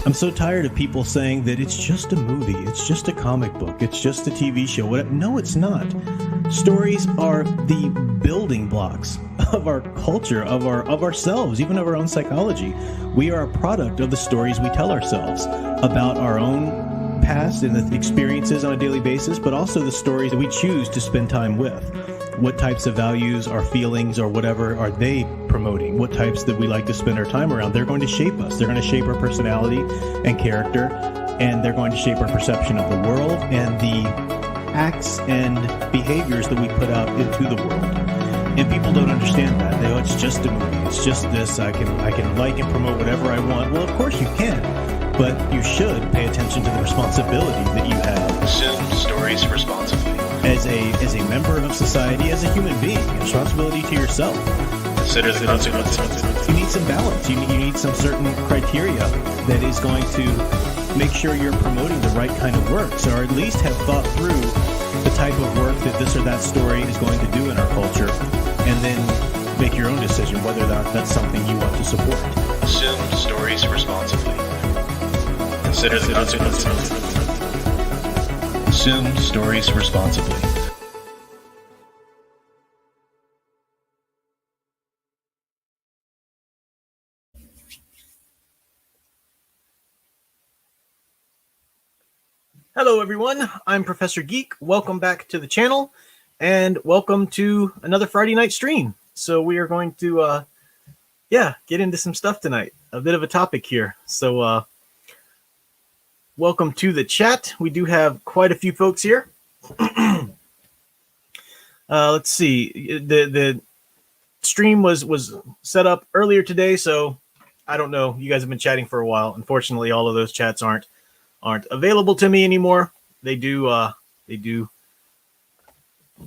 I'm so tired of people saying that it's just a movie, it's just a comic book, it's just a TV show. Whatever. No, it's not. Stories are the building blocks of our culture, of ourselves, even of our own psychology. We are a product of the stories we tell ourselves about our own past and the experiences on a daily basis, but also the stories that we choose to spend time with. What types of values, our feelings, or whatever are they promoting? What types that we like to spend our time around? They're going to shape us. They're going to shape our personality and character, and they're going to shape our perception of the world and the acts and behaviors that we put out into the world. And people don't understand that. They go, it's just a movie. It's just this. I can like and promote whatever I want. Well, of course you can, but you should pay attention to the responsibility that you have. Consume stories responsibly. As a member of society, as a human being, responsibility to yourself. Consider the consequences. You need some balance. You need some certain criteria that is going to make sure you're promoting the right kind of works, or at least have thought through the type of work that this or that story is going to do in our culture, and then make your own decision whether or not that's something you want to support. Consume stories responsibly. Consider the consequences. Consume stories responsibly. Hello everyone, I'm Professor Geek. Welcome back to the channel, and welcome to another Friday night stream. So we are going to, get into some stuff tonight. A bit of a topic here. So welcome to the chat. We do have quite a few folks here. Let's see. The stream was set up earlier today, so I don't know. You guys have been chatting for a while. Unfortunately, all of those chats aren't available to me anymore. They do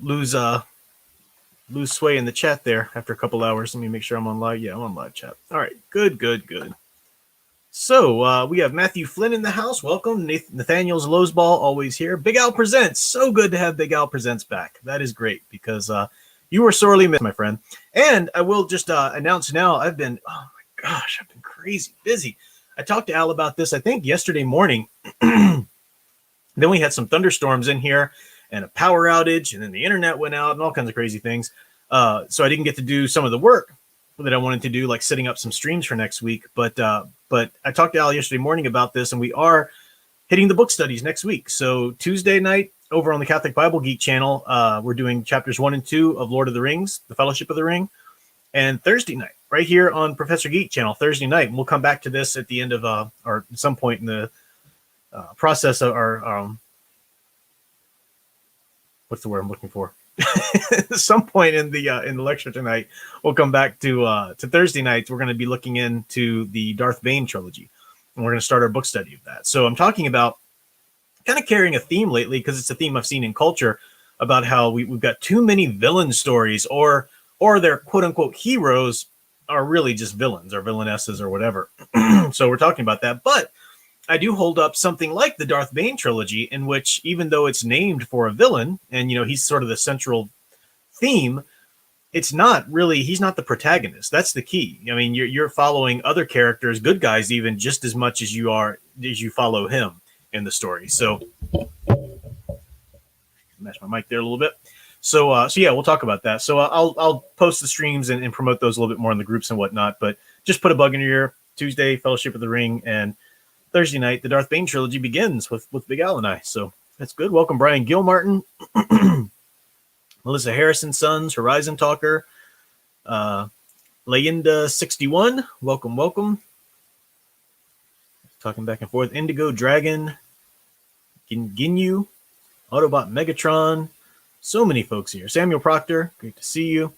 lose sway in the chat there after a couple hours. Let me make sure I'm on live. Yeah, I'm on live chat. All right, good. So we have Matthew Flynn in the house. Welcome. Nathaniel's Lowsball always here. Big Al Presents. So good to have Big Al Presents back. That is great because you were sorely missed, my friend. And I will just announce now, I've been crazy busy. I talked to Al about this, I think, yesterday morning. Then we had some thunderstorms in here and a power outage, and then the internet went out and all kinds of crazy things. So I didn't get to do some of the work that I wanted to do, like setting up some streams for next week. But I talked to Al yesterday morning about this, and we are hitting the book studies next week. So Tuesday night over on the Catholic Bible Geek channel, we're doing chapters 1 and 2 of Lord of the Rings, The Fellowship of the Ring. And Thursday night, right here on Professor Geek channel, Thursday night, and we'll come back to this at the end of, or at some point in the process of our, what's the word I'm looking for? At some point in the lecture tonight, we'll come back to Thursday nights. We're going to be looking into the Darth Bane trilogy, and we're going to start our book study of that. So I'm talking about kind of carrying a theme lately, because it's a theme I've seen in culture about how we've got too many villain stories, or their quote unquote heroes are really just villains or villainesses or whatever. So we're talking about that. But I do hold up something like the Darth Bane trilogy, in which, even though it's named for a villain and, he's sort of the central theme, it's not really, he's not the protagonist. That's the key. I mean, you're following other characters, good guys, even just as much as you follow him in the story. So mash my mic there a little bit. So yeah, we'll talk about that. So I'll post the streams and promote those a little bit more in the groups and whatnot. But just put a bug in your ear. Tuesday, Fellowship of the Ring, and Thursday night, the Darth Bane trilogy begins with Big Al and I. So that's good. Welcome, Brian Gilmartin, Melissa Harrison Sons, Horizon Talker, Layinda61. Welcome. Talking back and forth. Indigo Dragon, Ginyu, Autobot Megatron. So many folks here. Samuel Proctor, great to see you.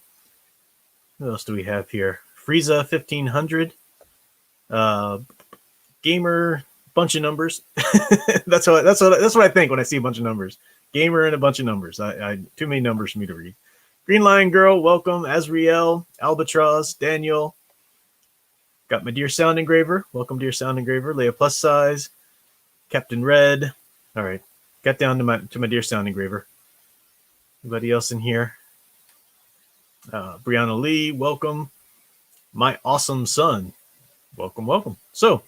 What else do we have here? Frieza 1500. Gamer, bunch of numbers. That's what I think when I see a bunch of numbers. Gamer and a bunch of numbers. I too many numbers for me to read. Green Lion Girl, welcome. Azriel, Albatross, Daniel. Got my dear Sound Engraver. Welcome, dear Sound Engraver. Leia Plus Size. Captain Red. All right. Got down to my dear Sound Engraver. Anybody else in here? Brianna Lee, welcome. My awesome son. Welcome. So,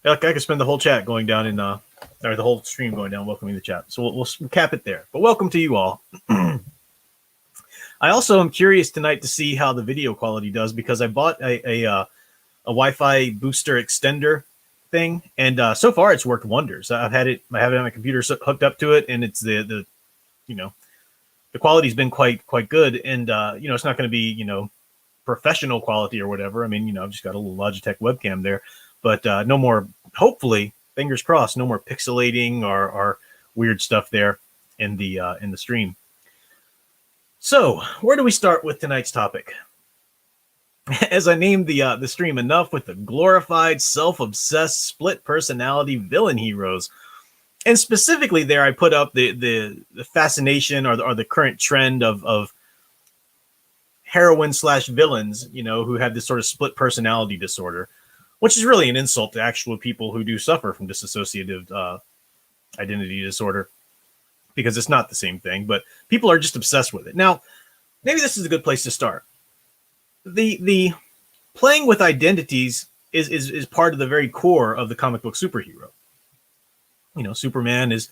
Like I could spend the whole chat going down in or the whole stream going down welcoming the chat. So we'll cap it there. But welcome to you all. I also am curious tonight to see how the video quality does, because I bought a Wi-Fi booster extender thing, and so far it's worked wonders. I have it on my computer hooked up to it, and it's the quality's been quite good, and it's not going to be professional quality or whatever. I mean, I've just got a little Logitech webcam there, but no more, hopefully, fingers crossed, no more pixelating or weird stuff there in the stream. So, where do we start with tonight's topic? As I named the stream, enough with the glorified, self-obsessed, split personality villain heroes. And specifically there, I put up the fascination or the current trend of heroine/villains, who have this sort of split personality disorder, which is really an insult to actual people who do suffer from dissociative identity disorder, because it's not the same thing, but people are just obsessed with it. Now, maybe this is a good place to start. The playing with identities is part of the very core of the comic book superhero. Superman is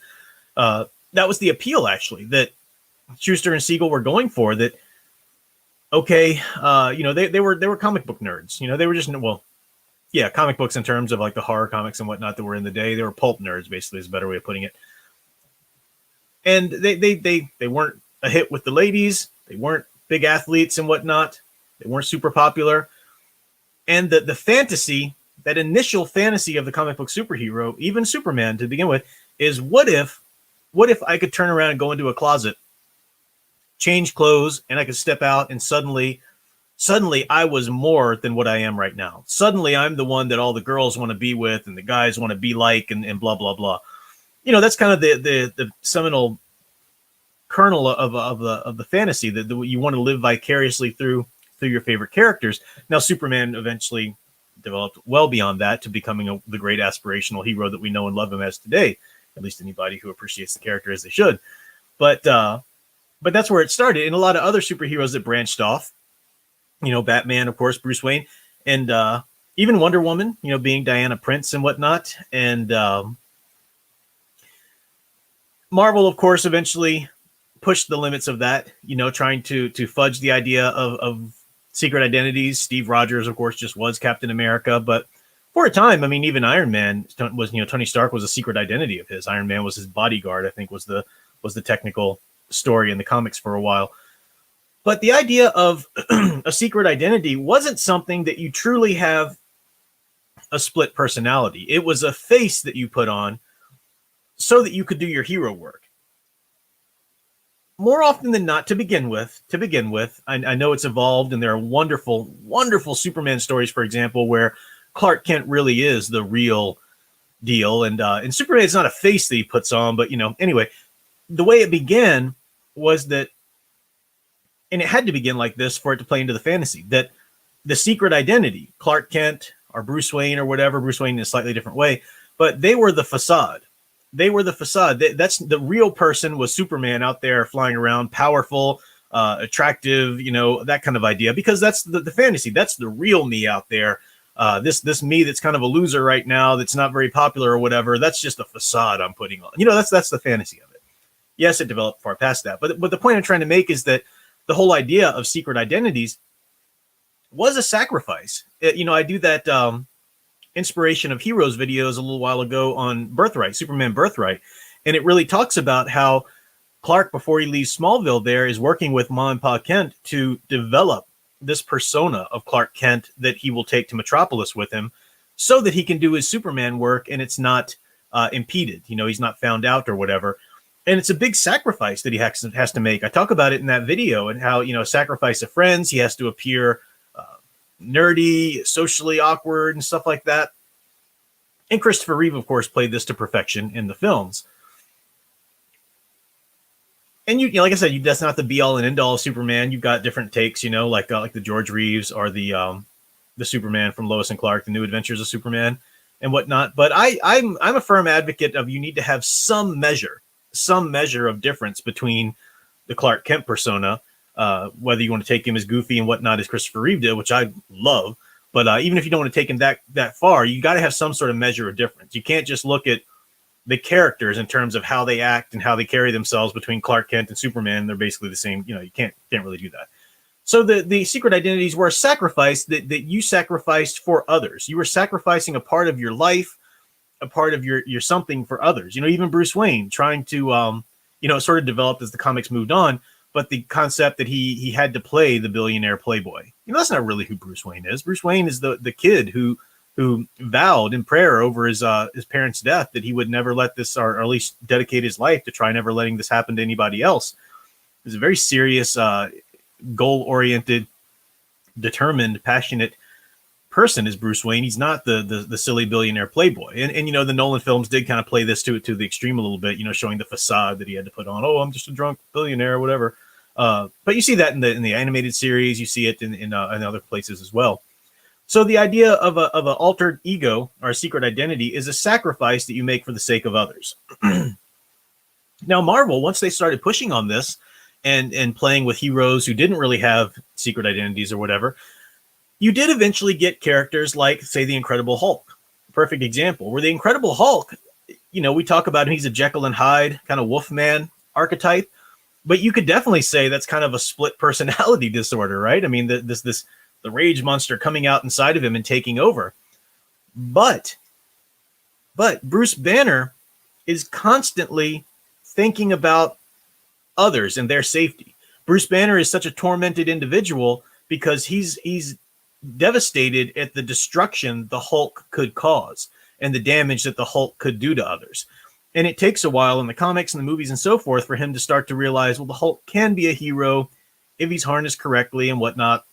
that was the appeal, actually, that Schuster and Siegel were going for. That okay, they were comic book nerds. They were just comic books in terms of like the horror comics and whatnot that were in the day. They were pulp nerds, basically, is a better way of putting it. And they weren't a hit with the ladies. They weren't big athletes and whatnot. They weren't super popular. And the fantasy, that initial fantasy of the comic book superhero, even Superman to begin with, is what if I could turn around and go into a closet, change clothes, and I could step out, and suddenly I was more than what I am right now. Suddenly I'm the one that all the girls want to be with and the guys want to be like, and blah, blah, blah. That's kind of the seminal kernel of the fantasy that you want to live vicariously through your favorite characters. Now, Superman eventually developed well beyond that to becoming the great aspirational hero that we know and love him as today. At least anybody who appreciates the character as they should. But that's where it started. And a lot of other superheroes that branched off, Batman, of course, Bruce Wayne, and even Wonder Woman, being Diana Prince and whatnot. And Marvel, of course, eventually pushed the limits of that, trying to fudge the idea of secret identities. Steve Rogers, of course, just was Captain America. But for a time, I mean, even Iron Man was, Tony Stark was a secret identity of his. Iron Man was his bodyguard, I think was the technical story in the comics for a while. But the idea of a secret identity wasn't something that you truly have a split personality. It was a face that you put on so that you could do your hero work. More often than not, to begin with, I know it's evolved, and there are wonderful, wonderful Superman stories, for example, where Clark Kent really is the real deal, and Superman is not a face that he puts on, but anyway, the way it began was that, and it had to begin like this for it to play into the fantasy, that the secret identity, Clark Kent or Bruce Wayne or whatever, Bruce Wayne in a slightly different way, but they were the facade. They were the facade. That's the real person was Superman out there flying around, powerful, attractive, that kind of idea, because that's the fantasy. That's the real me out there. This me that's kind of a loser right now, that's not very popular or whatever. That's just a facade I'm putting on. That's the fantasy of it. Yes, it developed far past that. But the point I'm trying to make is that the whole idea of secret identities was a sacrifice. I do that Inspiration of Heroes videos a little while ago on Birthright, Superman Birthright. And it really talks about how Clark, before he leaves Smallville there, is working with Ma and Pa Kent to develop this persona of Clark Kent that he will take to Metropolis with him so that he can do his Superman work and it's not impeded. He's not found out or whatever. And it's a big sacrifice that he has to make. I talk about it in that video and how, sacrifice of friends. He has to appear nerdy, socially awkward, and stuff like that. And Christopher Reeve, of course, played this to perfection in the films. And like I said, that's not the be all and end all of Superman. You've got different takes, like the George Reeves or the Superman from Lois and Clark, The New Adventures of Superman, and whatnot. But I'm a firm advocate of you need to have some measure of difference between the Clark Kent persona. Whether you want to take him as goofy and whatnot as Christopher Reeve did, which I love, But even if you don't want to take him that far, you got to have some sort of measure of difference. You can't just look at the characters in terms of how they act and how they carry themselves between Clark Kent and Superman. They're basically the same. You can't really do that. So the secret identities were a sacrifice that you sacrificed for others. You were sacrificing a part of your life, a part of your something for others. Even Bruce Wayne trying to, it sort of developed as the comics moved on, but the concept that he had to play the billionaire playboy. That's not really who Bruce Wayne is. Bruce Wayne is the kid who vowed in prayer over his parents' death that he would never let this, or at least dedicate his life to try never letting this happen to anybody else. He's a very serious, goal-oriented, determined, passionate person is Bruce Wayne. He's not the silly billionaire playboy. And the Nolan films did kind of play this to the extreme a little bit, showing the facade that he had to put on. Oh, I'm just a drunk billionaire or whatever. But you see that in the animated series. You see it in other places as well. So the idea of an altered ego or a secret identity is a sacrifice that you make for the sake of others. Now, Marvel, once they started pushing on this and playing with heroes who didn't really have secret identities or whatever, you did eventually get characters like, say, the Incredible Hulk. Perfect example. Where the Incredible Hulk, we talk about him, he's a Jekyll and Hyde kind of Wolfman archetype, but you could definitely say that's kind of a split personality disorder, right? I mean, the rage monster coming out inside of him and taking over. But Bruce Banner is constantly thinking about others and their safety. Bruce Banner is such a tormented individual because he's devastated at the destruction the Hulk could cause and the damage that the Hulk could do to others. And it takes a while in the comics and the movies and so forth for him to start to realize, well, the Hulk can be a hero if he's harnessed correctly and whatnot.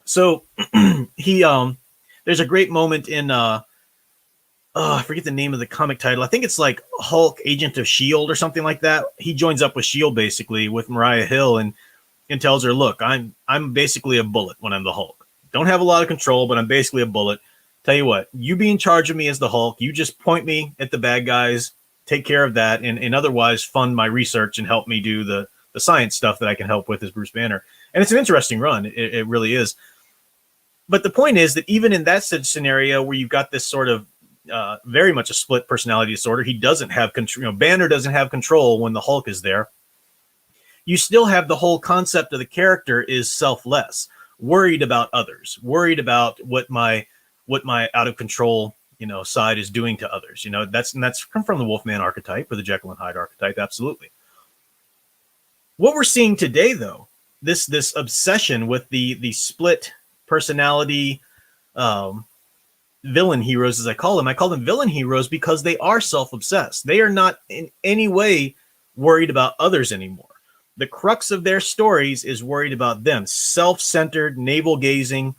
So there's a great moment in I forget the name of the comic title. I think it's like Hulk Agent of S.H.I.E.L.D. or something like that. He joins up with S.H.I.E.L.D. basically with Mariah Hill and tells her, look, I'm basically a bullet when I'm the Hulk. Don't have a lot of control, but I'm basically a bullet. Tell you what, you be in charge of me as the Hulk. You just point me at the bad guys, take care of that, and otherwise fund my research and help me do the science stuff that I can help with as Bruce Banner. And it's an interesting run. It really is. But the point is that even in that scenario where you've got this sort of very much a split personality disorder, he doesn't have control. Banner doesn't have control when the Hulk is there. You still have the whole concept of the character is selfless, worried about others, worried about what my out of control side is doing to others. That's come from the Wolfman archetype or the Jekyll and Hyde archetype. Absolutely. What we're seeing today, though, this obsession with the split personality villain heroes, as I call them villain heroes because they are self-obsessed. They are not in any way worried about others anymore. The crux of their stories is worried about them, self-centered, navel-gazing,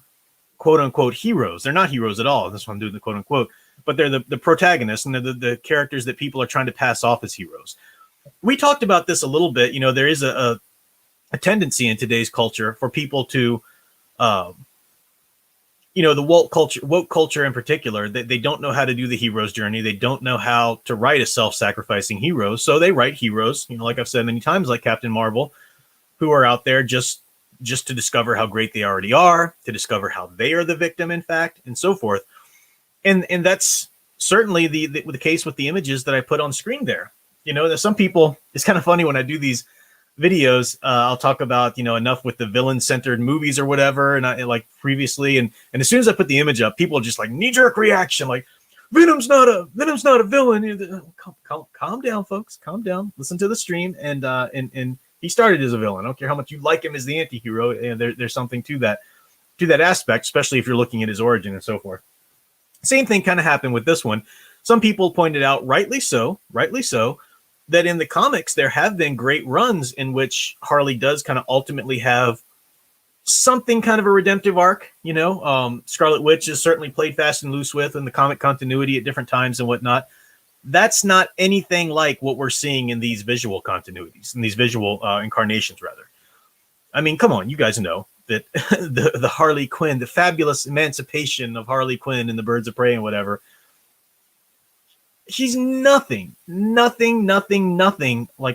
quote-unquote heroes. They're not heroes at all. That's why I'm doing the quote-unquote. But they're the protagonists, and they're the characters that people are trying to pass off as heroes. We talked about this a little bit. There is a tendency in today's culture for people to the woke culture in particular, they don't know how to do the hero's journey. They don't know how to write a self-sacrificing hero. So they write heroes, like I've said many times, like Captain Marvel, who are out there just to discover how great they already are, to discover how they are the victim, in fact, and so forth. And that's certainly the case with the images that I put on screen there. There's some people, it's kind of funny when I do these videos, I'll talk about, enough with the villain-centered movies or whatever, and I like previously, and as soon as I put the image up, people are just like knee-jerk reaction, like Venom's not a villain. Calm down, folks. Calm down. Listen to the stream, and he started as a villain. I don't care how much you like him as the anti-hero, and there's something to that aspect, especially if you're looking at his origin and so forth. Same thing kind of happened with this one. Some people pointed out, rightly so, that in the comics, there have been great runs in which Harley does kind of ultimately have something kind of a redemptive arc. Scarlet Witch is certainly played fast and loose with in the comic continuity at different times and whatnot. That's not anything like what we're seeing in these visual continuities, in these visual incarnations, rather. I mean, come on, you guys know that the Harley Quinn, the fabulous emancipation of Harley Quinn in the Birds of Prey and whatever, she's nothing like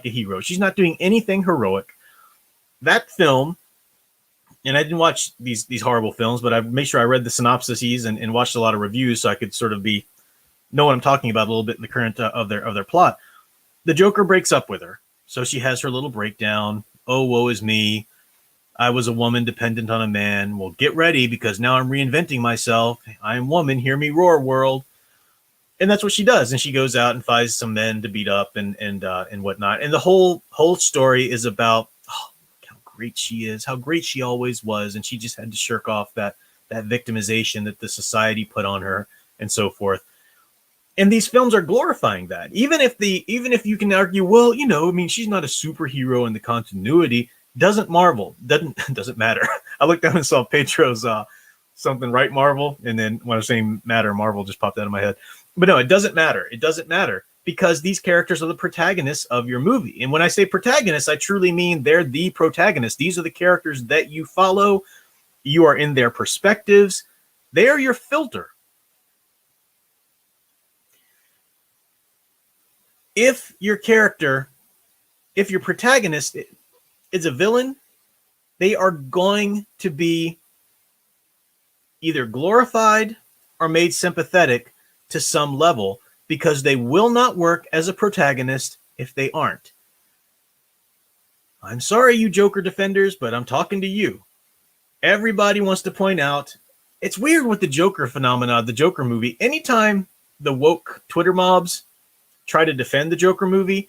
a hero. She's not doing anything heroic. That film and I didn't watch these horrible films, but I made sure I read the synopses and watched a lot of reviews so I could sort of know what I'm talking about a little bit in the current of their plot. The Joker breaks up with her, so she has her little breakdown. Oh, woe is me. I was a woman dependent on a man. Well, get ready because now I'm reinventing myself. I am woman. Hear me roar, world. And that's what she does. And she goes out and finds some men to beat up and whatnot. And the whole story is about how great she is, how great she always was, and she just had to shirk off that victimization that the society put on her and so forth. And these films are glorifying that. Even if you can argue, well, I mean, she's not a superhero in the continuity. Doesn't matter. I looked down and saw Pedro's something right Marvel, and then when I was saying matter, Marvel just popped out of my head. But no, it doesn't matter. It doesn't matter because these characters are the protagonists of your movie. And when I say protagonists, I truly mean they're the protagonists. These are the characters that you follow. You are in their perspectives. They are your filter. If your protagonist is a villain, they are going to be either glorified or made sympathetic to some level because they will not work as a protagonist if they aren't. I'm sorry, you Joker defenders, but I'm talking to you. Everybody wants to point out, it's weird with the Joker phenomena, the Joker movie. Anytime the woke Twitter mobs try to defend the Joker movie,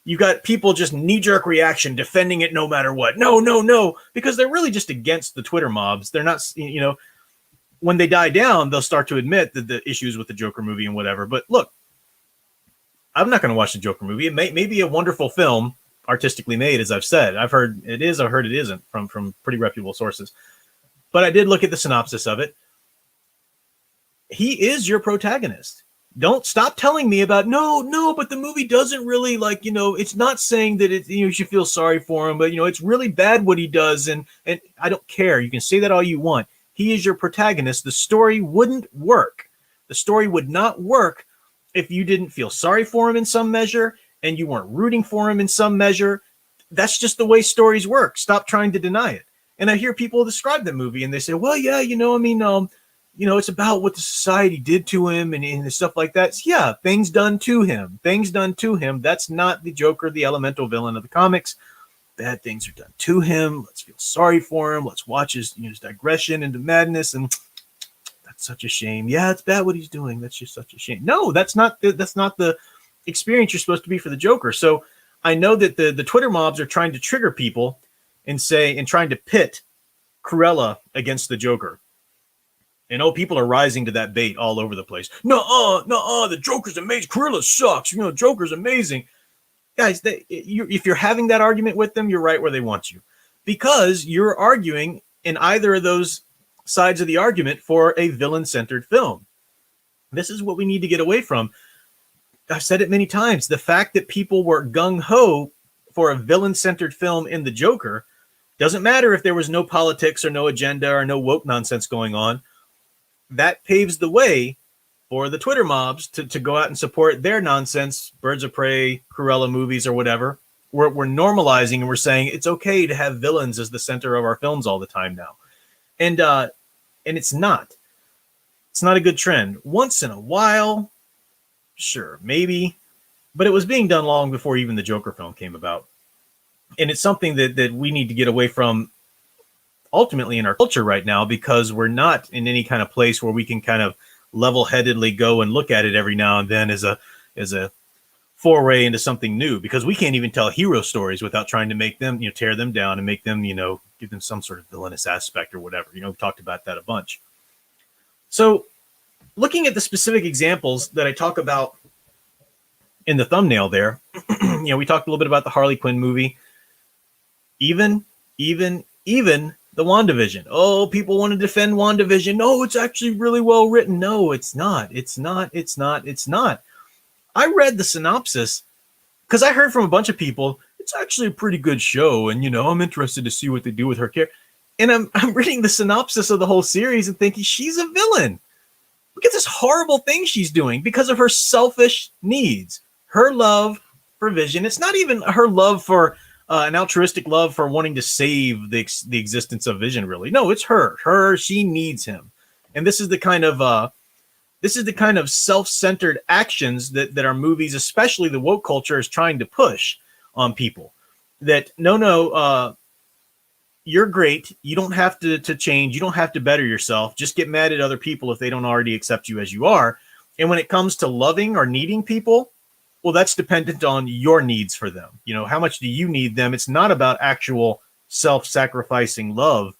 you got people just knee-jerk reaction defending it no matter what. No, because they're really just against the Twitter mobs. They're not, when they die down, they'll start to admit that the issues with the Joker movie and whatever. But look, I'm not going to watch the Joker movie. It may be a wonderful film, artistically made, as I've said. I've heard it is, I've heard it isn't from pretty reputable sources. But I did look at the synopsis of it. He is your protagonist. Don't stop telling me about no, but the movie doesn't really it's not saying that you should feel sorry for him, but it's really bad what he does, and I don't care. You can say that all you want. He is your protagonist. The story wouldn't work. The story would not work if you didn't feel sorry for him in some measure and you weren't rooting for him in some measure. That's just the way stories work. Stop trying to deny it. And I hear people describe the movie and they say, well, yeah, it's about what the society did to him and stuff like that. So yeah, things done to him. That's not the Joker, the elemental villain of the comics. Bad things are done to him. Let's feel sorry for him. Let's watch his digression into madness. And that's such a shame. Yeah, it's bad what he's doing. That's just such a shame. No, that's not the experience you're supposed to be for the Joker. So I know that the Twitter mobs are trying to trigger people and trying to pit Cruella against the Joker. And people are rising to that bait all over the place. No, the Joker's amazing. Cruella sucks. Joker's amazing. Guys, if you're having that argument with them, you're right where they want you. Because you're arguing in either of those sides of the argument for a villain-centered film. This is what we need to get away from. I've said it many times. The fact that people were gung-ho for a villain-centered film in The Joker doesn't matter if there was no politics or no agenda or no woke nonsense going on. That paves the way for the Twitter mobs to go out and support their nonsense, Birds of Prey, Cruella movies, or whatever. We're normalizing and we're saying it's okay to have villains as the center of our films all the time now. And it's not. It's not a good trend. Once in a while, sure, maybe. But it was being done long before even the Joker film came about. And it's something that we need to get away from ultimately in our culture right now, because we're not in any kind of place where we can kind of level-headedly go and look at it every now and then as a foray into something new, because we can't even tell hero stories without trying to make them, tear them down and make them, give them some sort of villainous aspect or whatever. We've talked about that a bunch. So looking at the specific examples that I talk about in the thumbnail there, we talked a little bit about the Harley Quinn movie, even the WandaVision. Oh, people want to defend WandaVision. No, it's actually really well written. No, it's not. It's not. I read the synopsis because I heard from a bunch of people, it's actually a pretty good show. And, I'm interested to see what they do with her character. And I'm reading the synopsis of the whole series and thinking she's a villain. Look at this horrible thing she's doing because of her selfish needs, her love for Vision. It's not even her love for, an altruistic love for wanting to save the existence of Vision. Really, no, it's her. She needs him, and this is the kind of self-centered actions that our movies, especially the woke culture, is trying to push on people. That no, you're great. You don't have to change. You don't have to better yourself. Just get mad at other people if they don't already accept you as you are. And when it comes to loving or needing people, well, that's dependent on your needs for them. You know, how much do you need them? It's not about actual self-sacrificing love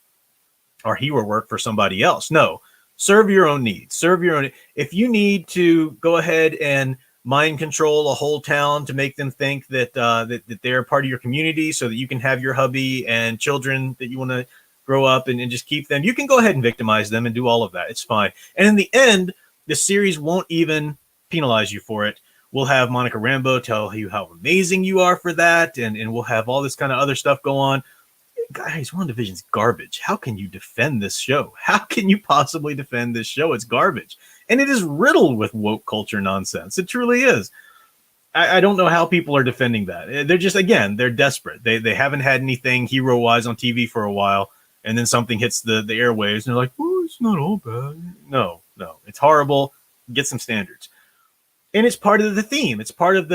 or hero work for somebody else. No, serve your own needs. Serve your own. If you need to go ahead and mind control a whole town to make them think that that they're part of your community so that you can have your hubby and children that you want to grow up and just keep them, you can go ahead and victimize them and do all of that. It's fine. And in the end, the series won't even penalize you for it. We'll have Monica Rambeau tell you how amazing you are for that, and we'll have all this kind of other stuff go on. Guys, WandaVision's garbage. How can you defend this show? How can you possibly defend this show? It's garbage. And it is riddled with woke culture nonsense. It truly is. I don't know how people are defending that. They're just, again, they're desperate. They haven't had anything hero-wise on TV for a while, and then something hits the airwaves, and they're like, oh, it's not all bad. No, it's horrible. Get some standards. And it's part of the theme. It's part of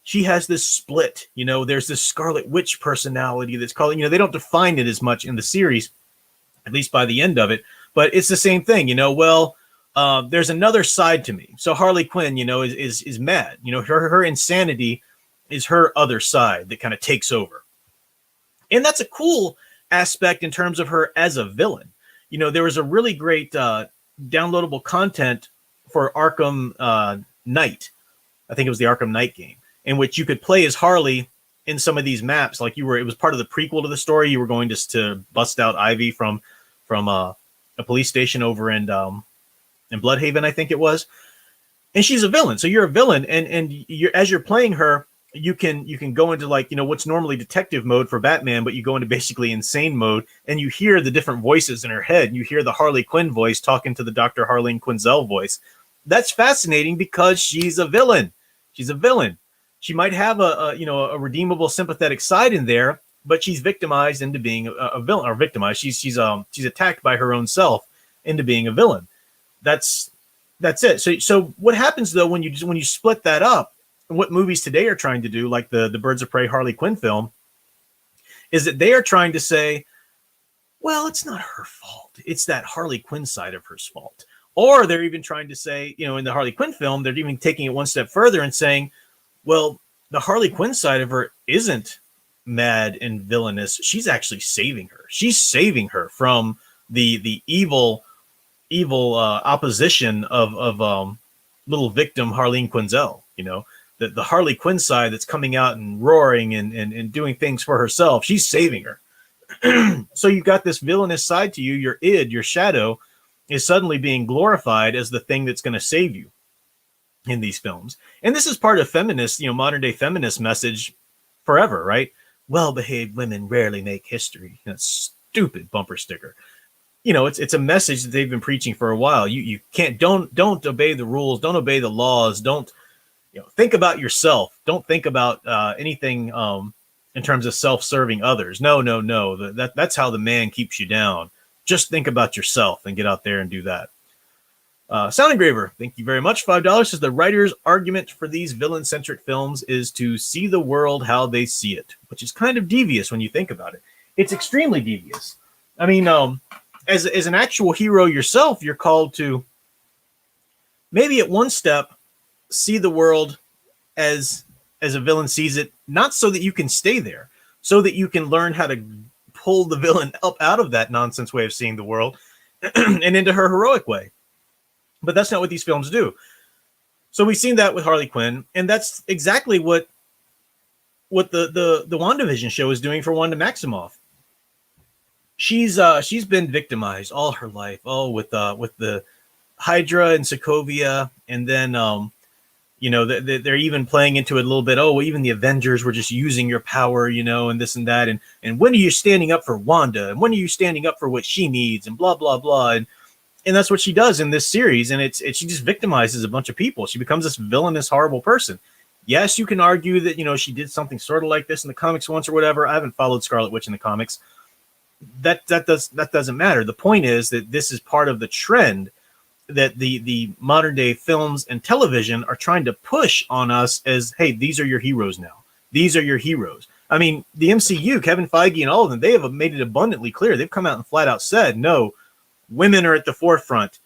she has this split, you know, there's this Scarlet Witch personality that's calling, you know, they don't define it as much in the series, at least by the end of it, but it's the same thing, you know, well, there's another side to me. So Harley Quinn, you know, is mad, you know, her insanity is her other side that kind of takes over. And that's a cool aspect in terms of her as a villain. You know, there was a really great downloadable content for Arkham Knight. I think it was the Arkham Knight game, in which you could play as Harley in some of these maps. Like it was part of the prequel to the story. You were going to bust out Ivy from a police station over in Bloodhaven, I think it was. And she's a villain. So you're a villain, and as you're playing her, you can go into, like, you know, what's normally detective mode for Batman, but you go into basically insane mode, and you hear the different voices in her head. You hear the Harley Quinn voice talking to the Dr. Harleen Quinzel voice. That's fascinating because she's a villain. She's a villain. She might have a redeemable sympathetic side in there, but she's victimized into being a villain, or victimized. She's attacked by her own self into being a villain. That's it. So what happens though when you split that up, and what movies today are trying to do, like the Birds of Prey Harley Quinn film, is that they are trying to say, well, it's not her fault. It's that Harley Quinn side of her's fault. Or they're even trying to say, you know, in the Harley Quinn film, they're even taking it one step further and saying, well, the Harley Quinn side of her isn't mad and villainous. She's actually saving her. She's saving her from the evil opposition of little victim Harleen Quinzel. You know, the Harley Quinn side that's coming out and roaring and doing things for herself. She's saving her. So you've got this villainous side to you. Your id, your shadow, is suddenly being glorified as the thing that's going to save you in these films. And this is part of feminist, you know, modern day feminist message forever, right? Well-behaved women rarely make history. You know, stupid bumper sticker. You know, it's a message that they've been preaching for a while. You can't, don't obey the rules. Don't obey the laws. Don't, you know, think about yourself. Don't think about anything in terms of self-serving others. No. That's how the man keeps you down. Just think about yourself and get out there and do that. Sound Engraver, thank you very much. $5 says the writer's argument for these villain-centric films is to see the world how they see it, which is kind of devious when you think about it. It's extremely devious. I mean, as an actual hero yourself, you're called to maybe at one step see the world as a villain sees it, not so that you can stay there, so that you can learn how to pull the villain up out of that nonsense way of seeing the world and into her heroic way. But that's not what these films do. So we've seen that with Harley Quinn, and that's exactly what the WandaVision show is doing for Wanda Maximoff. She's been victimized all her life, with the Hydra and Sokovia, and then you know, they're even playing into it a little bit. Oh, even the Avengers were just using your power, you know, and this and that. And when are you standing up for Wanda? And when are you standing up for what she needs? And blah, blah, blah. And that's what she does in this series. And she just victimizes a bunch of people. She becomes this villainous, horrible person. Yes, you can argue that, she did something sort of like this in the comics once or whatever. I haven't followed Scarlet Witch in the comics. That doesn't matter. The point is that this is part of the trend that the modern day films and television are trying to push on us as, hey, these are your heroes now. These are your heroes. I mean, the MCU, Kevin Feige and all of them, they have made it abundantly clear. They've come out and flat out said, no, women are at the forefront.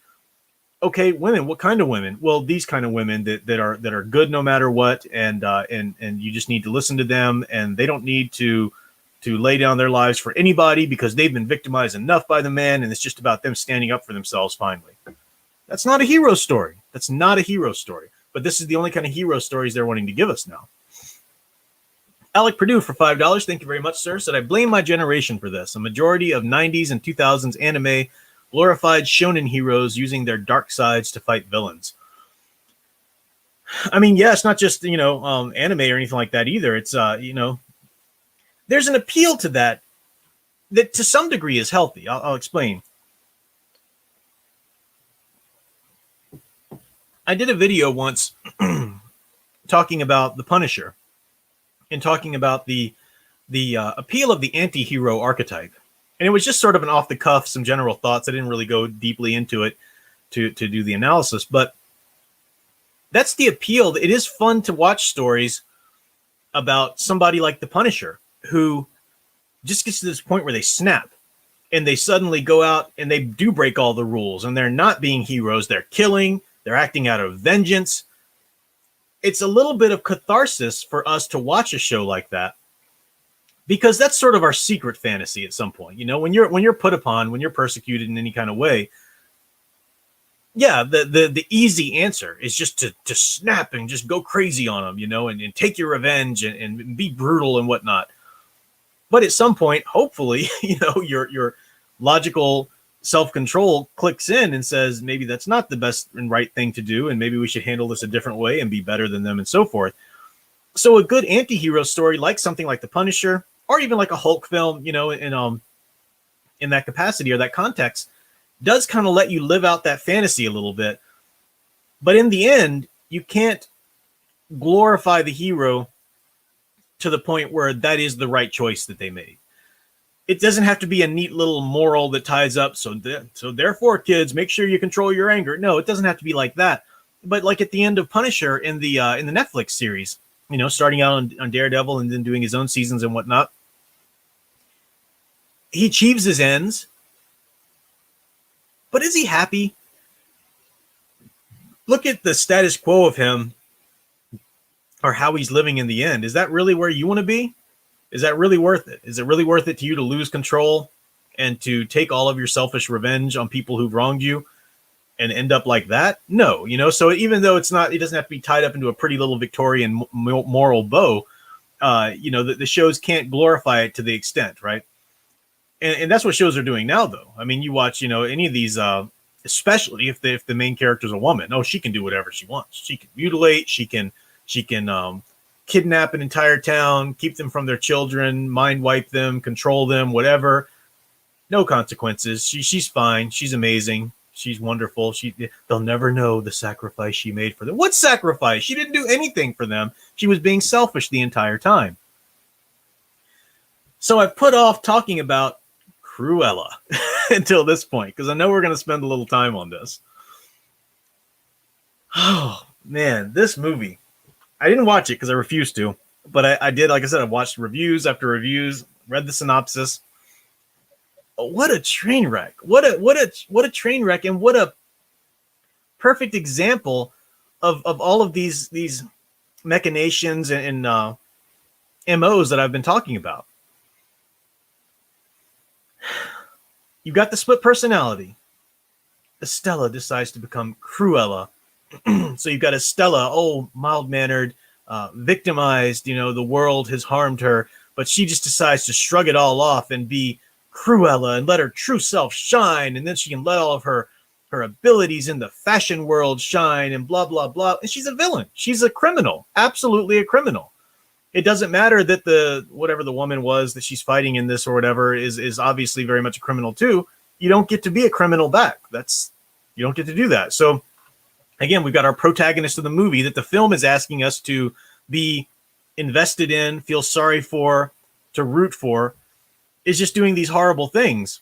Okay, women, what kind of women? Well, these kind of women that are good no matter what, and you just need to listen to them, and they don't need to lay down their lives for anybody because they've been victimized enough by the men, and it's just about them standing up for themselves finally. That's not a hero story. That's not a hero story. But this is the only kind of hero stories they're wanting to give us now. Alec Purdue for $5. Thank you very much, sir. Said, I blame my generation for this. A majority of 90s and 2000s anime glorified shonen heroes using their dark sides to fight villains. I mean, yeah, it's not just, anime or anything like that either. It's, there's an appeal to that to some degree is healthy. I'll explain. I did a video once talking about the Punisher and talking about the appeal of the anti-hero archetype. And it was just sort of an off the cuff, some general thoughts. I didn't really go deeply into it to do the analysis, but that's the appeal. It is fun to watch stories about somebody like the Punisher who just gets to this point where they snap and they suddenly go out and they do break all the rules, and they're not being heroes. They're killing, they're acting out of vengeance. It's a little bit of catharsis for us to watch a show like that, because that's sort of our secret fantasy at some point. When you're put upon, when you're persecuted in any kind of way, yeah, the easy answer is just to snap and just go crazy on them, and take your revenge and be brutal and whatnot. But at some point, hopefully, your logical self-control clicks in and says, maybe that's not the best and right thing to do, and maybe we should handle this a different way and be better than them and so forth. So a good anti-hero story, like something like The Punisher, or even like a Hulk film, in that capacity or that context, does kind of let you live out that fantasy a little bit. But in the end, you can't glorify the hero to the point where that is the right choice that they made. It doesn't have to be a neat little moral that ties up. So therefore, kids, make sure you control your anger. No, it doesn't have to be like that. But like at the end of Punisher in the Netflix series, starting out on Daredevil and then doing his own seasons and whatnot, he achieves his ends. But is he happy? Look at the status quo of him, or how he's living in the end. Is that really where you want to be? Is that really worth it? Is it really worth it to you to lose control and to take all of your selfish revenge on people who've wronged you and end up like that? No, so even though it doesn't have to be tied up into a pretty little Victorian moral bow, the shows can't glorify it to the extent, right? And that's what shows are doing now, though. I mean, you watch, any of these, especially if the main character is a woman. Oh, she can do whatever she wants. She can mutilate. She can kidnap an entire town, keep them from their children, mind wipe them, control them, whatever. No consequences. She's fine. She's amazing. She's wonderful. They'll never know the sacrifice she made for them. What sacrifice? She didn't do anything for them. She was being selfish the entire time. So I've put off talking about Cruella until this point, because I know we're going to spend a little time on this. Oh, man, this movie. I didn't watch it because I refused to, but I did. Like I said, I watched reviews after reviews, read the synopsis. What a train wreck! What a train wreck, and what a perfect example of all of these machinations and MOs that I've been talking about. You've got the split personality. Estella decides to become Cruella. So you've got Estella, mild-mannered, victimized, the world has harmed her, but she just decides to shrug it all off and be Cruella and let her true self shine, and then she can let all of her abilities in the fashion world shine and blah, blah, blah. And she's a villain. She's a criminal, absolutely a criminal. It doesn't matter that whatever the woman was that she's fighting in this or whatever is obviously very much a criminal too. You don't get to be a criminal back. You don't get to do that. So again, we've got our protagonist of the movie that the film is asking us to be invested in, feel sorry for, to root for, is just doing these horrible things.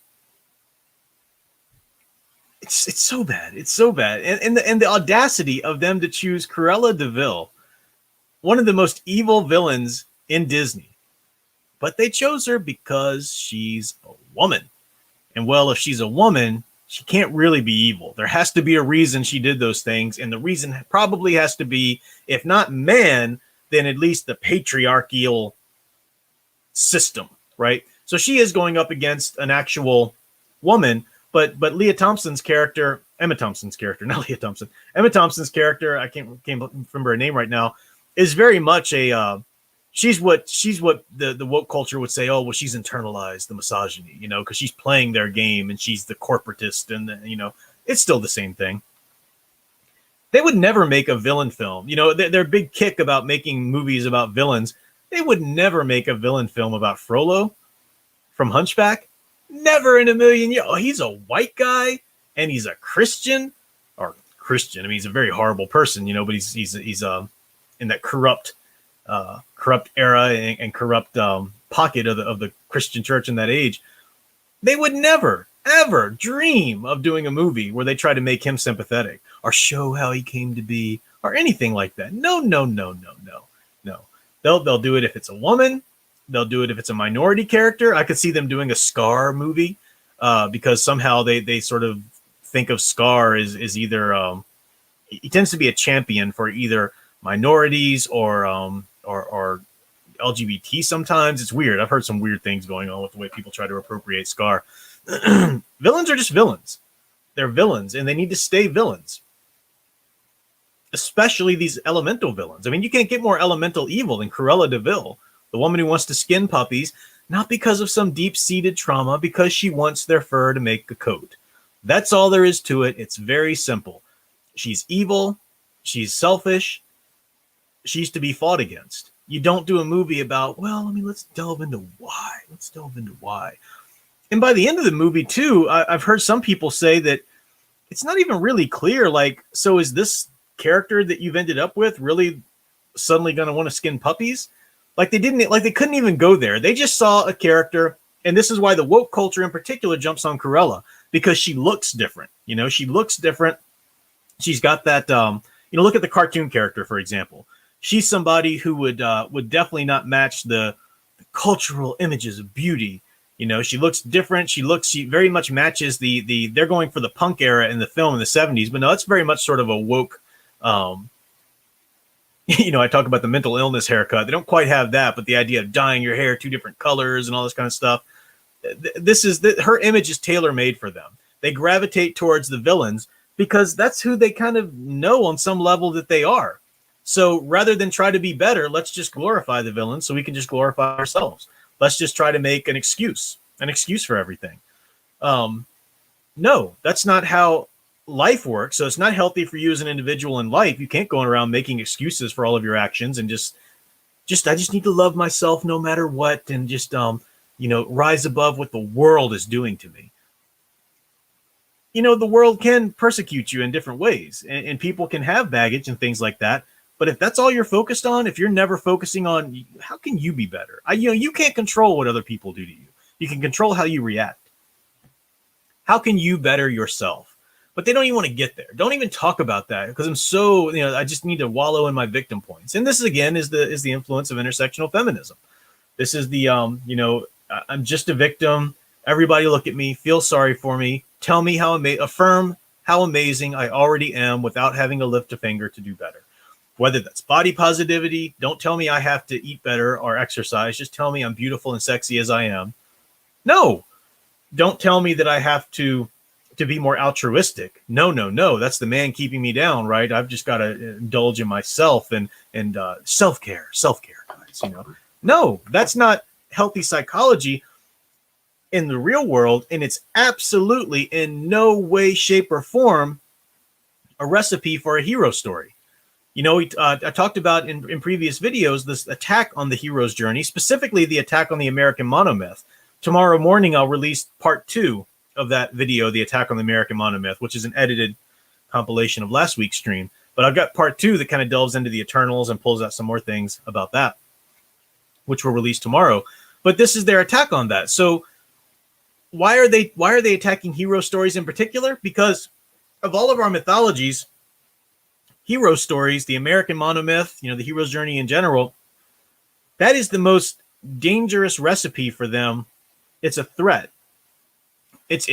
It's so bad. It's so bad. And the audacity of them to choose Cruella de Vil, one of the most evil villains in Disney. But they chose her because she's a woman. And well, if she's a woman, she can't really be evil. There has to be a reason she did those things. And the reason probably has to be, if not man, then at least the patriarchal system, right? So she is going up against an actual woman. But Emma Thompson's character, not Leah Thompson, Emma Thompson's character, I can't remember her name right now, is very much a, she's what the woke culture would say, oh, well, she's internalized the misogyny, you know, because she's playing their game and she's the corporatist and, you know, it's still the same thing. They would never make a villain film. You know, their big kick about making movies about villains, they would never make a villain film about Frollo from Hunchback. Never in a million years. Oh, he's a white guy and he's a Christian. I mean, he's a very horrible person, you know, but he's in that corrupt era and corrupt pocket of the Christian church in that age. They would never, ever dream of doing a movie where they try to make him sympathetic or show how he came to be or anything like that. No. They'll do it if it's a woman. They'll do it if it's a minority character. I could see them doing a Scar movie because somehow they sort of think of Scar as either he tends to be a champion for either minorities or LGBT sometimes. It's weird. I've heard some weird things going on with the way people try to appropriate Scar. Villains are just villains. They're villains, and they need to stay villains. Especially these elemental villains. I mean, you can't get more elemental evil than Cruella de Vil. The woman who wants to skin puppies, not because of some deep-seated trauma, because she wants their fur to make a coat. That's all there is to it. It's very simple. She's evil. She's selfish. She's to be fought against. You don't do a movie about, well, I mean, let's delve into why. And by the end of the movie, too, I've heard some people say that it's not even really clear, like, so is this character that you've ended up with really suddenly going to want to skin puppies? Like they couldn't even go there. They just saw a character, and this is why the woke culture in particular jumps on Cruella, because she looks different. You know, she looks different. She's got that, look at the cartoon character, for example. She's somebody who would definitely not match the cultural images of beauty. You know, she looks different. She very much matches they're going for the punk era in the film in the 70s, but no, it's very much sort of a woke, I talk about the mental illness haircut. They don't quite have that, but the idea of dyeing your hair 2 different colors and all this kind of stuff. Her image is tailor-made for them. They gravitate towards the villains because that's who they kind of know on some level that they are. So rather than try to be better, let's just glorify the villains so we can just glorify ourselves. Let's just try to make an excuse for everything. No, that's not how life works. So it's not healthy for you as an individual in life. You can't go around making excuses for all of your actions and just I just need to love myself no matter what, and just rise above what the world is doing to me. You know, the world can persecute you in different ways, and people can have baggage and things like that. But if that's all you're focused on, if you're never focusing on how can you be better? You can't control what other people do to you. You can control how you react. How can you better yourself? But they don't even want to get there. Don't even talk about that because I'm so, I just need to wallow in my victim points. And this again is the influence of intersectional feminism. This is the, I'm just a victim. Everybody look at me, feel sorry for me, tell me affirm how amazing I already am without having to lift a finger to do better. Whether that's body positivity, don't tell me I have to eat better or exercise. Just tell me I'm beautiful and sexy as I am. No, don't tell me that I have to be more altruistic. No. That's the man keeping me down, right? I've just got to indulge in myself and self-care, guys, No, that's not healthy psychology in the real world. And it's absolutely in no way, shape, or form a recipe for a hero story. I talked about in previous videos, this attack on the hero's journey, specifically the attack on the American monomyth. Tomorrow morning, I'll release part 2 of that video, the attack on the American monomyth, which is an edited compilation of last week's stream. But I've got part 2 that kind of delves into the Eternals and pulls out some more things about that, which will release tomorrow. But this is their attack on that. So why are they attacking hero stories in particular? Because of all of our mythologies, hero stories, the American monomyth, the hero's journey in general, that is the most dangerous recipe for them. It's a threat. It's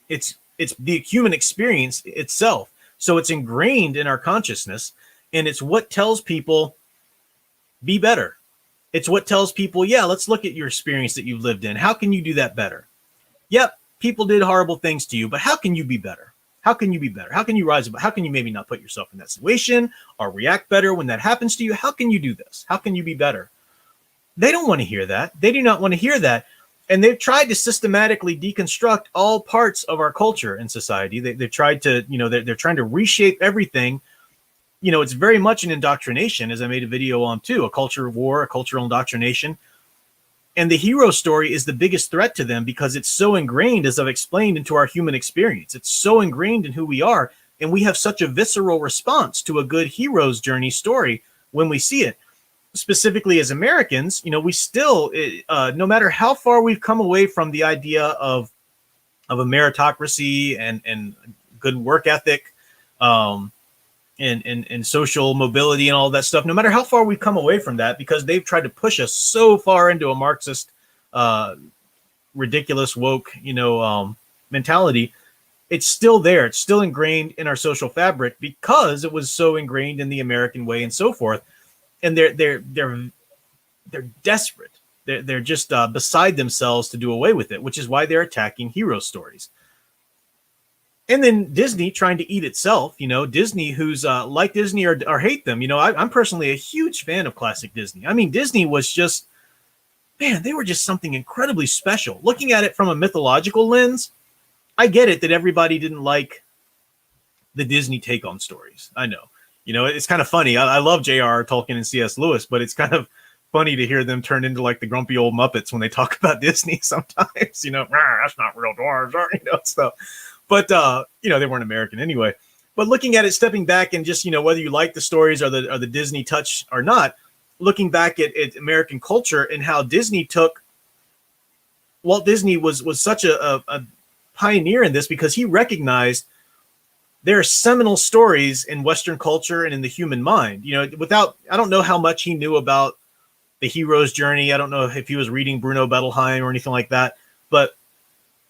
the human experience itself. So it's ingrained in our consciousness, and it's what tells people, be better. It's what tells people, yeah, let's look at your experience that you've lived in. How can you do that better? Yep, people did horrible things to you, but how can you be better? How can you be better? How can you rise above? How can you maybe not put yourself in that situation or react better when that happens to you? How can you do this? How can you be better? They don't want to hear that. They do not want to hear that. And they've tried to systematically deconstruct all parts of our culture and society. They've tried to, they're trying to reshape everything. It's very much an indoctrination, as I made a video on too, a culture of war, a cultural indoctrination. And the hero story is the biggest threat to them because it's so ingrained, as I've explained, into our human experience. It's so ingrained in who we are. And we have such a visceral response to a good hero's journey story when we see it. Specifically as Americans, we still, no matter how far we've come away from the idea of a meritocracy and good work ethic, and social mobility and all that stuff, no matter how far we've come away from that, because they've tried to push us so far into a Marxist, ridiculous, woke, mentality, it's still there. It's still ingrained in our social fabric because it was so ingrained in the American way and so forth. And they're desperate. They're just beside themselves to do away with it, which is why they're attacking hero stories. And then Disney trying to eat itself, Disney, who's like Disney or hate them. I'm personally a huge fan of classic Disney. I mean, Disney was just, man, they were just something incredibly special. Looking at it from a mythological lens, I get it that everybody didn't like the Disney take on stories. I know. It's kind of funny. I love J.R.R. Tolkien and C.S. Lewis, but it's kind of funny to hear them turn into like the grumpy old Muppets when they talk about Disney sometimes, that's not real dwarves, stuff. But, they weren't American anyway. But looking at it, stepping back and just, whether you like the stories or the Disney touch or not, looking back at American culture and how Disney took, Walt Disney was such a pioneer in this because he recognized there are seminal stories in Western culture and in the human mind. I don't know how much he knew about the hero's journey. I don't know if he was reading Bruno Bettelheim or anything like that, but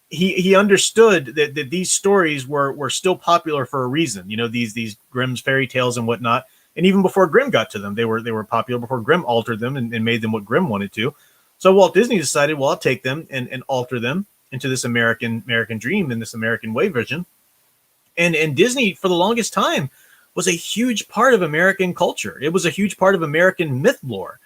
he understood that these stories were still popular for a reason. These Grimm's fairy tales and whatnot. And even before Grimm got to them, they were popular before Grimm altered them and made them what Grimm wanted to. So Walt Disney decided, well, I'll take them and alter them into this American dream and this American way vision. And Disney, for the longest time, was a huge part of American culture. It was a huge part of American myth lore.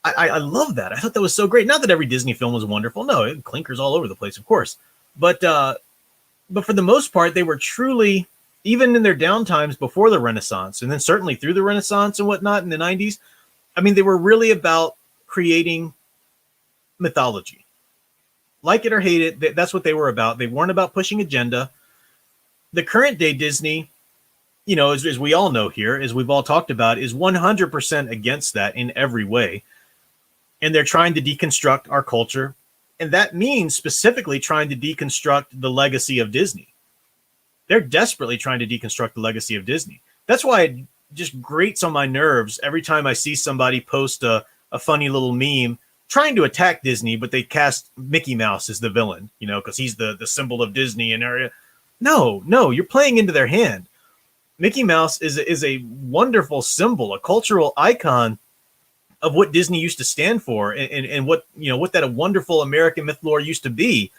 I love that. I thought that was so great. Not that every Disney film was wonderful. No, it clinkers all over the place, of course. But for the most part, they were truly, even in their downtimes before the Renaissance, and then certainly through the Renaissance and whatnot in the 90s, I mean, they were really about creating mythology. Like it or hate it, that's what they were about. They weren't about pushing agenda. The current day Disney, as we all know here, as we've all talked about, is 100% against that in every way. And they're trying to deconstruct our culture. And that means specifically trying to deconstruct the legacy of Disney. They're desperately trying to deconstruct the legacy of Disney. That's why it just grates on my nerves every time I see somebody post a funny little meme trying to attack Disney, but they cast Mickey Mouse as the villain, because he's the symbol of Disney and area. No, you're playing into their hand. Mickey Mouse is a wonderful symbol, a cultural icon of what Disney used to stand for and what that wonderful American myth lore used to be.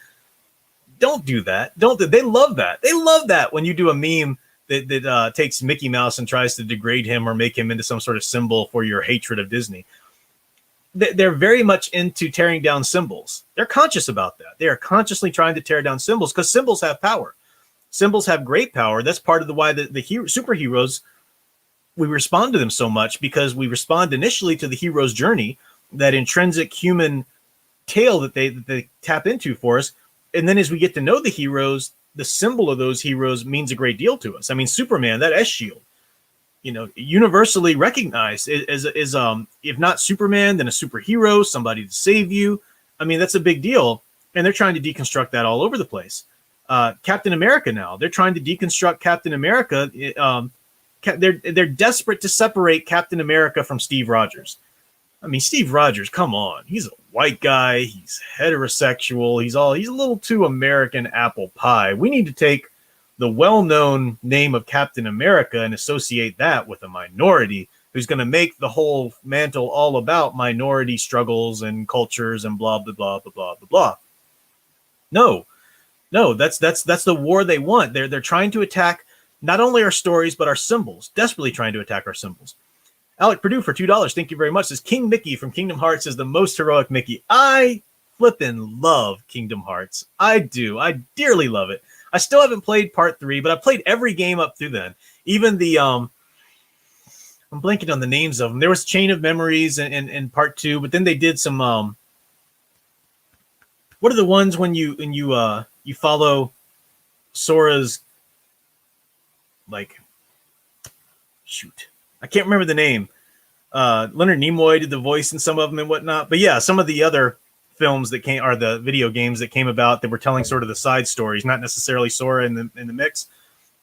Don't do that. They love that. They love that when you do a meme that takes Mickey Mouse and tries to degrade him or make him into some sort of symbol for your hatred of Disney. They're very much into tearing down symbols. They're conscious about that. They are consciously trying to tear down symbols because symbols have power. Symbols have great power. That's part of why the superheroes, we respond to them so much, because we respond initially to the hero's journey, that intrinsic human tale that they tap into for us. And then as we get to know the heroes, the symbol of those heroes means a great deal to us. I mean, Superman, that S shield, universally recognized as if not Superman, then a superhero, somebody to save you. I mean, that's a big deal, and they're trying to deconstruct that all over the place. Captain America now, they're trying to deconstruct Captain America. They're desperate to separate Captain America from Steve Rogers. I mean, Steve Rogers, come on, he's a white guy, he's heterosexual, he's a little too American apple pie. We need to take the well-known name of Captain America and associate that with a minority who's going to make the whole mantle all about minority struggles and cultures and blah, blah, blah, blah, blah, blah, blah. No, that's the war they want. They're trying to attack not only our stories, but our symbols, desperately trying to attack our symbols. Alec Purdue for $2. Thank you very much. Says King Mickey from Kingdom Hearts is the most heroic Mickey. I flippin' love Kingdom Hearts. I do. I dearly love it. I still haven't played part 3, but I played every game up through then. Even the I'm blanking on the names of them. There was Chain of Memories in part 2, but then they did some what are the ones when you follow Sora's, like, shoot, I can't remember the name. Leonard Nimoy did the voice in some of them and whatnot. But yeah, some of the other films that came, are the video games that came about that were telling sort of the side stories, not necessarily Sora in the mix,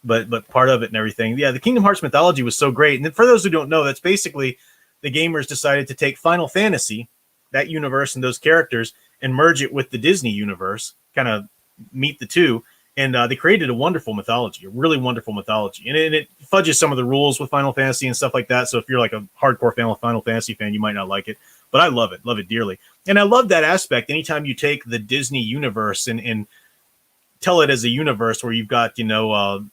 but part of it and everything. Yeah, the Kingdom Hearts mythology was so great. And then for those who don't know, that's basically the gamers decided to take Final Fantasy, that universe and those characters, and merge it with the Disney universe, kind of meet the two. And they created a wonderful mythology, a really wonderful mythology. And it fudges some of the rules with Final Fantasy and stuff like that. So if you're like a hardcore Final Fantasy fan, you might not like it. But I love it dearly. And I love that aspect. Anytime you take the Disney universe and tell it as a universe where you've got, Snow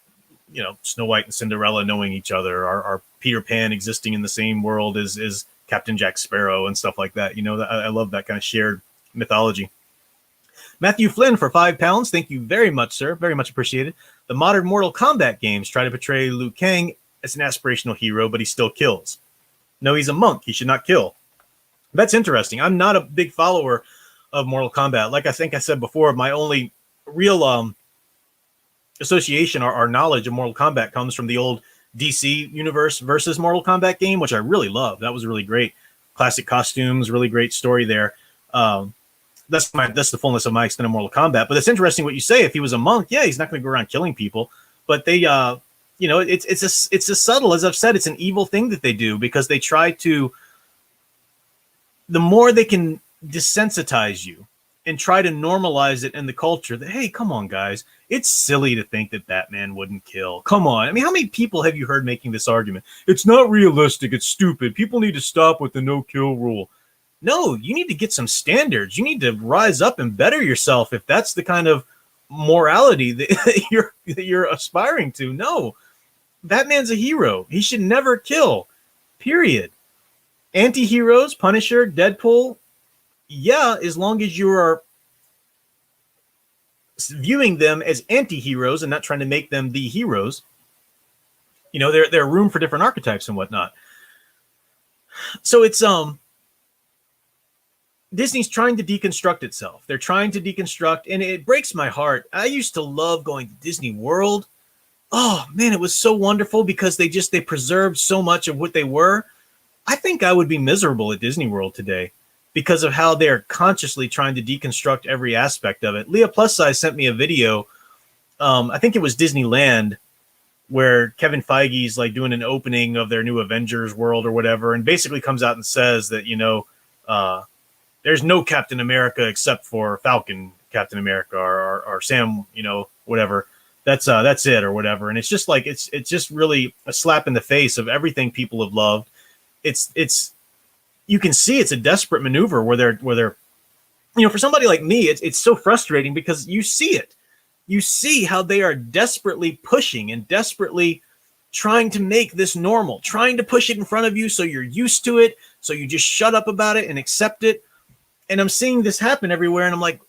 White and Cinderella knowing each other, or Peter Pan existing in the same world as Captain Jack Sparrow and stuff like that. I love that kind of shared mythology. Matthew Flynn for £5. Thank you very much, sir. Very much appreciated. The modern Mortal Kombat games try to portray Liu Kang as an aspirational hero, but he still kills. No, he's a monk. He should not kill. That's interesting. I'm not a big follower of Mortal Kombat. Like I think I said before, my only real association or knowledge of Mortal Kombat comes from the old DC Universe versus Mortal Kombat game, which I really love. That was really great. Classic costumes, really great story there. That's the fullness of my extent of Mortal Kombat. But it's interesting what you say. If he was a monk, yeah, he's not going to go around killing people. But they, it's a subtle, as I've said, it's an evil thing that they do, because they try to. The more they can desensitize you and try to normalize it in the culture, that, hey, come on, guys, it's silly to think that Batman wouldn't kill. Come on. I mean, how many people have you heard making this argument? It's not realistic. It's stupid. People need to stop with the no-kill rule. No, you need to get some standards. You need to rise up and better yourself if that's the kind of morality that you're aspiring to. No, Batman's a hero. He should never kill, period. Anti-heroes, Punisher, Deadpool, yeah, as long as you are viewing them as anti-heroes and not trying to make them the heroes, there are room for different archetypes and whatnot. So it's Disney's trying to deconstruct itself. They're trying to deconstruct, and it breaks my heart. I used to love going to Disney World. Oh man, it was so wonderful because they preserved so much of what they were. I think I would be miserable at Disney World today because of how they're consciously trying to deconstruct every aspect of it. Leah Plus Size sent me a video. I think it was Disneyland, where Kevin Feige's like doing an opening of their new Avengers world or whatever, and basically comes out and says that, there's no Captain America except for Falcon Captain America or Sam, whatever. That's it or whatever. And it's just like, it's just really a slap in the face of everything people have loved. It's you can see it's a desperate maneuver where they're for somebody like me, it's so frustrating because you see it. You see how they are desperately pushing and desperately trying to make this normal, trying to push it in front of you so you're used to it, so you just shut up about it and accept it. And I'm seeing this happen everywhere, and I'm like,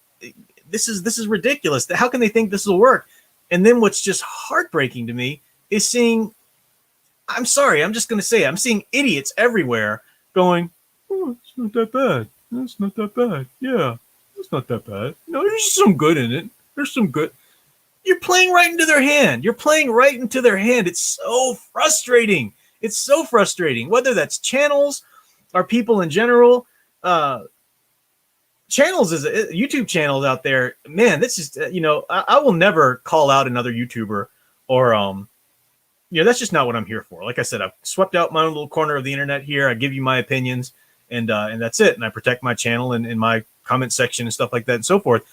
this is ridiculous. How can they think this will work? And then what's just heartbreaking to me is seeing, I'm sorry, I'm just going to say it, I'm seeing idiots everywhere going, oh, it's not that bad. It's not that bad. Yeah, it's not that bad. No, there's some good in it. There's some good. You're playing right into their hand. You're playing right into their hand. It's so frustrating. It's so frustrating, whether that's channels or people in general. Channels is YouTube channels out there, man. That's just I will never call out another YouTuber or that's just not what I'm here for. Like I said, I've swept out my own little corner of the internet here. I give you my opinions, and that's it. And I protect my channel and my comment section and stuff like that and so forth.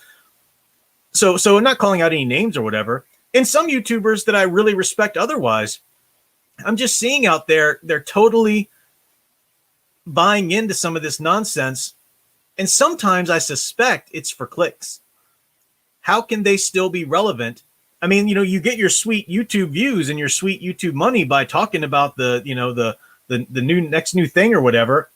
So I'm not calling out any names or whatever. And some YouTubers that I really respect otherwise, I'm just seeing out there, they're totally buying into some of this nonsense. And sometimes I suspect it's for clicks. How can they still be relevant? I mean, you get your sweet YouTube views and your sweet YouTube money by talking about the next new thing or whatever.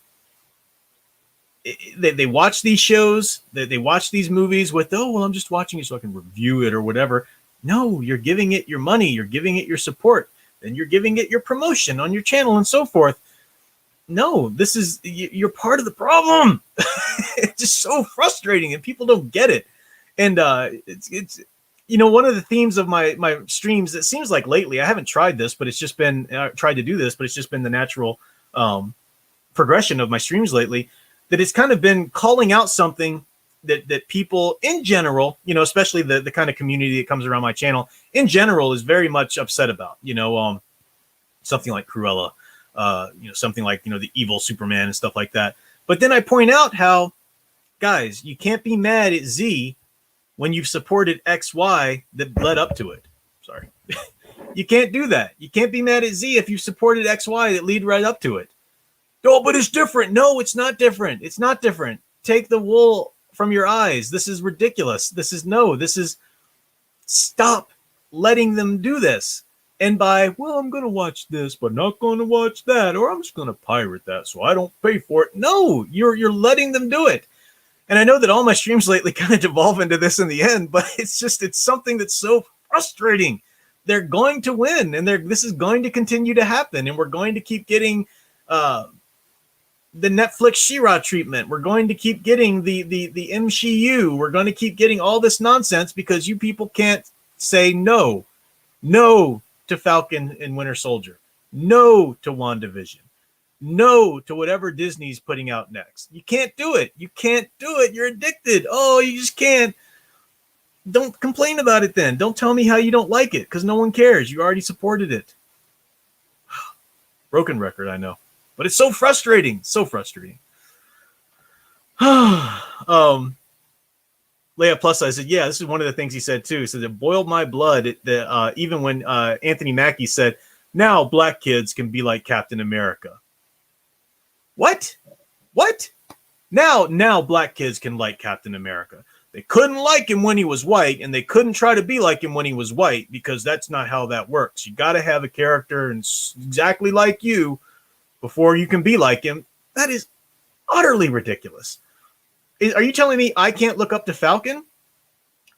They watch these shows, they watch these movies with, oh, well, I'm just watching it so I can review it or whatever. No, you're giving it your money, you're giving it your support, and you're giving it your promotion on your channel and so forth. No, you're part of the problem. It's just so frustrating, and people don't get it. And it's one of the themes of my streams, it seems like lately, I haven't tried this, but it's just been tried to do this, but it's just been the natural progression of my streams lately, that it's kind of been calling out something that people in general, especially the kind of community that comes around my channel in general, is very much upset about. Something like Cruella, something like the evil Superman and stuff like that. But then I point out how, guys, you can't be mad at Z when you've supported XY that led up to it. Sorry. You can't do that. You can't be mad at Z if you supported XY that lead right up to it. Oh, but it's different. No, it's not different. It's not different. Take the wool from your eyes. This is ridiculous. Stop letting them do this. And by, well, I'm going to watch this, but not going to watch that, or I'm just going to pirate that so I don't pay for it. No, you're letting them do it. And I know that all my streams lately kind of devolve into this in the end, but it's something that's so frustrating. They're going to win, and this is going to continue to happen, and we're going to keep getting the Netflix She-Ra treatment. We're going to keep getting the MCU. We're going to keep getting all this nonsense because you people can't say no to Falcon and Winter Soldier, no to WandaVision, no to whatever Disney's putting out next. You can't do it. You can't do it. You're addicted. Oh, you just can't. Don't complain about it then. Don't tell me how you don't like it, because no one cares. You already supported it. Broken record, I know. But it's so frustrating. So frustrating. Leia Plus, I said, yeah, this is one of the things he said too. He said it boiled my blood even when Anthony Mackie said, now black kids can be like Captain America. What? Now black kids can like Captain America. They couldn't like him when he was white, and they couldn't try to be like him when he was white, because that's not how that works. You got to have a character exactly like you before you can be like him. That is utterly ridiculous. Are you telling me I can't look up to Falcon?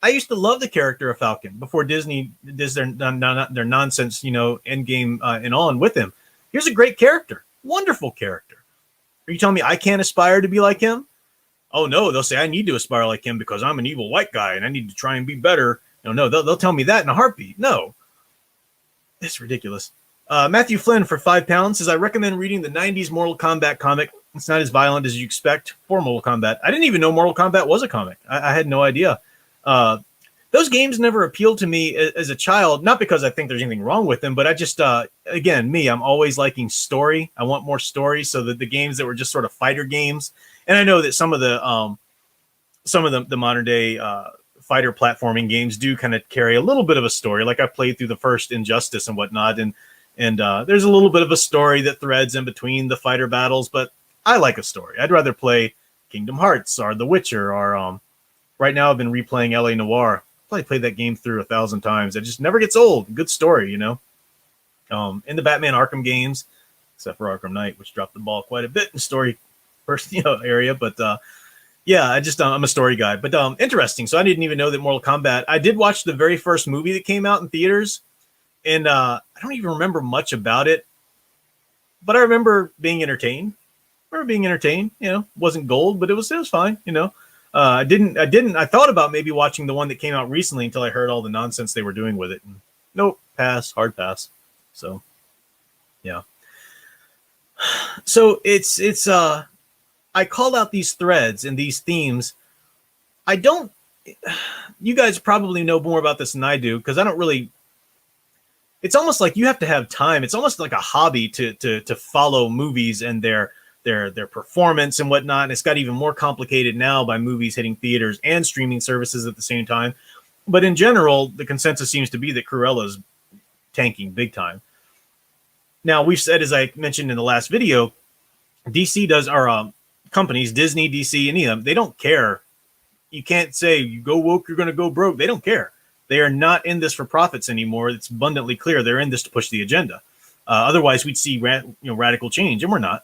I used to love the character of Falcon before Disney does their nonsense, Endgame and on with him. Here's a great character, wonderful character. Are you telling me I can't aspire to be like him? Oh no, they'll say I need to aspire like him because I'm an evil white guy and I need to try and be better. No, they'll tell me that in a heartbeat. No, it's ridiculous. Matthew Flynn for £5 says, I recommend reading the 90s Mortal Kombat comic. It's not as violent as you expect for Mortal Kombat. I didn't even know Mortal Kombat was a comic. I had no idea. Those games never appealed to me as a child, not because I think there's anything wrong with them, but I just, again, I'm always liking story. I want more story, so that the games that were just sort of fighter games, and I know that some of the modern day fighter platforming games do kind of carry a little bit of a story. Like I played through the first Injustice and whatnot, and there's a little bit of a story that threads in between the fighter battles, but I like a story. I'd rather play Kingdom Hearts or The Witcher, or right now I've been replaying LA Noire. Probably played that game through 1,000 times. It just never gets old. Good story, in the Batman Arkham games, except for Arkham Knight, which dropped the ball quite a bit in story first, area. But yeah, I'm a story guy. But interesting. So I didn't even know that Mortal Kombat. I did watch the very first movie that came out in theaters, and I don't even remember much about it, but I remember being entertained. Wasn't gold, but it was fine. I thought about maybe watching the one that came out recently until I heard all the nonsense they were doing with it. And nope, hard pass. So, yeah. So I called out these threads and these themes. I don't. You guys probably know more about this than I do because I don't really. It's almost like you have to have time. It's almost like a hobby to follow movies and their performance and whatnot. And it's got even more complicated now by movies hitting theaters and streaming services at the same time. But in general, the consensus seems to be that Cruella's tanking big time. Now, we've said, as I mentioned in the last video, DC does, our companies, Disney, DC, any of them, they don't care. You can't say, you go woke, you're going to go broke. They don't care. They are not in this for profits anymore. It's abundantly clear. They're in this to push the agenda. Otherwise, we'd see radical change, and we're not.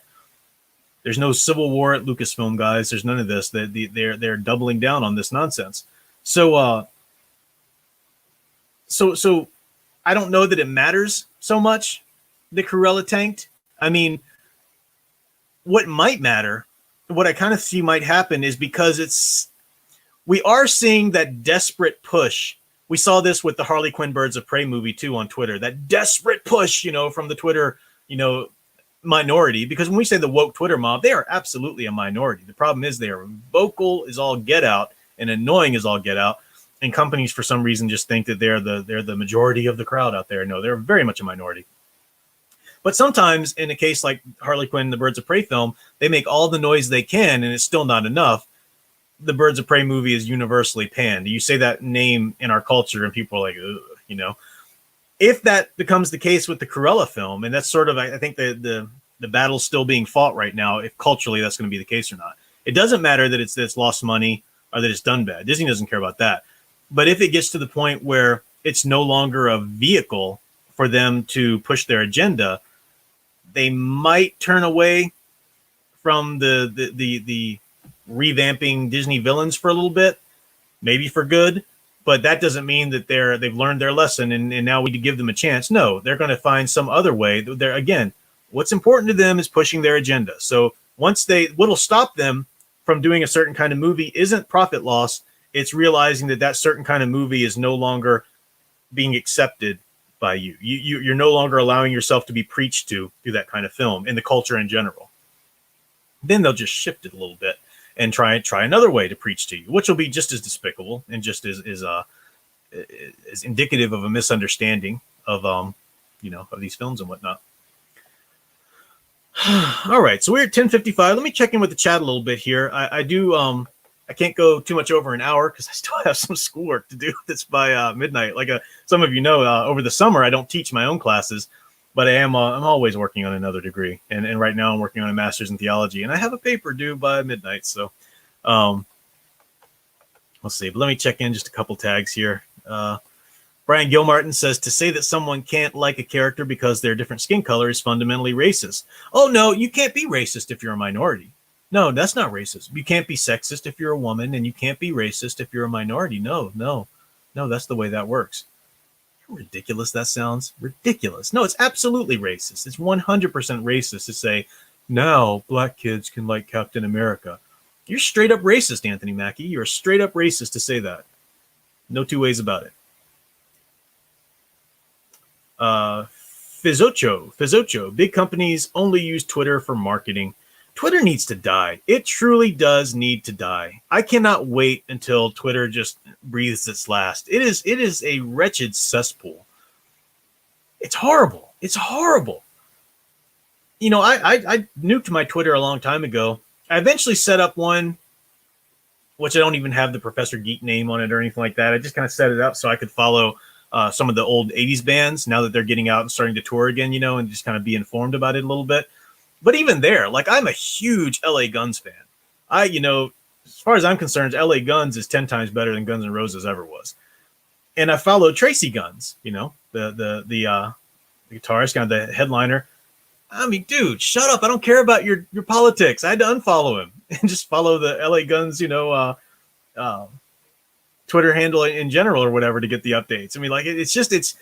There's no civil war at Lucasfilm, guys. There's none of this. They're doubling down on this nonsense. So I don't know that it matters so much that Cruella tanked. I mean, what might matter, what I kind of see might happen is because we are seeing that desperate push. We saw this with the Harley Quinn Birds of Prey movie too on Twitter, that desperate push, from the Twitter, minority, because when we say the woke Twitter mob, they are absolutely a minority. The problem is they are vocal as all get out and annoying as all get out. And companies, for some reason, just think that they're the majority of the crowd out there. No, they're very much a minority. But sometimes, in a case like Harley Quinn, the Birds of Prey film, they make all the noise they can, and it's still not enough. The Birds of Prey movie is universally panned. You say that name in our culture, and people are like, ugh, If that becomes the case with the Cruella film, and that's sort of, I think the battle's still being fought right now, if culturally that's going to be the case or not. It doesn't matter that it's lost money or that it's done bad. Disney doesn't care about that. But if it gets to the point where it's no longer a vehicle for them to push their agenda, they might turn away from the revamping Disney villains for a little bit, maybe for good. But that doesn't mean that they've learned their lesson and now we need to give them a chance. No, they're going to find some other way. Again, what's important to them is pushing their agenda. So what'll stop them from doing a certain kind of movie isn't profit loss. It's realizing that certain kind of movie is no longer being accepted by you. You're no longer allowing yourself to be preached to through that kind of film in the culture in general. Then they'll just shift it a little bit and try another way to preach to you, which will be just as despicable and just as indicative of a misunderstanding of these films and whatnot. All right, so we're at 10:55. Let me check in with the chat a little bit here. I can't go too much over an hour because I still have some schoolwork to do that's by midnight. Like some of you know, over the summer I don't teach my own classes, but I'm always working on another degree, and right now I'm working on a master's in theology, and I have a paper due by midnight. So, let's see. But let me check in just a couple tags here. Brian Gilmartin says, to say that someone can't like a character because they're different skin color is fundamentally racist. Oh no, you can't be racist if you're a minority. No, that's not racist. You can't be sexist if you're a woman, and you can't be racist if you're a minority. No, that's the way that works. Ridiculous that sounds. Ridiculous. No, it's absolutely racist. It's 100% racist to say now black kids can like Captain America. You're straight up racist, Anthony Mackie. You're straight up racist to say that. No two ways about it. Fizzocho. Big companies only use Twitter for marketing. Twitter needs to die. It truly does need to die. I cannot wait until Twitter just breathes its last. It is a wretched cesspool. It's horrible. It's horrible. I nuked my Twitter a long time ago. I eventually set up one, which I don't even have the Professor Geek name on it or anything like that. I just kind of set it up so I could follow some of the old 80s bands now that they're getting out and starting to tour again, and just kind of be informed about it a little bit. But even there, I'm a huge LA Guns fan. As far as I'm concerned, LA Guns is 10 times better than Guns N' Roses ever was. And I followed Tracy Guns, the guitarist, kind of the headliner. I mean, dude, shut up. I don't care about your politics. I had to unfollow him and just follow the LA Guns, Twitter handle in general or whatever to get the updates. I mean, it's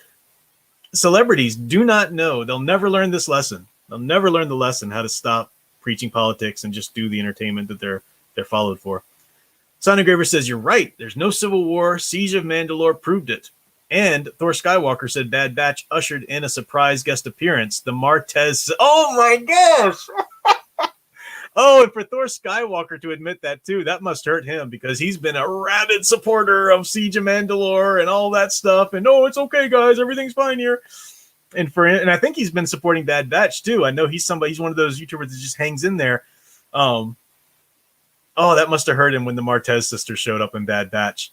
celebrities do not know. They'll never learn this lesson. They'll never learn the lesson how to stop preaching politics and just do the entertainment that they're followed for. Son Engraver says, you're right. There's no civil war. Siege of Mandalore proved it. And Thor Skywalker said Bad Batch ushered in a surprise guest appearance. The Martez. Oh my gosh. Oh, and for Thor Skywalker to admit that too, that must hurt him because he's been a rabid supporter of Siege of Mandalore and all that stuff. And oh, it's okay, guys, everything's fine here. And I think he's been supporting Bad Batch too. I know he's one of those YouTubers that just hangs in there. Oh, that must have hurt him when the Martez sisters showed up in Bad Batch.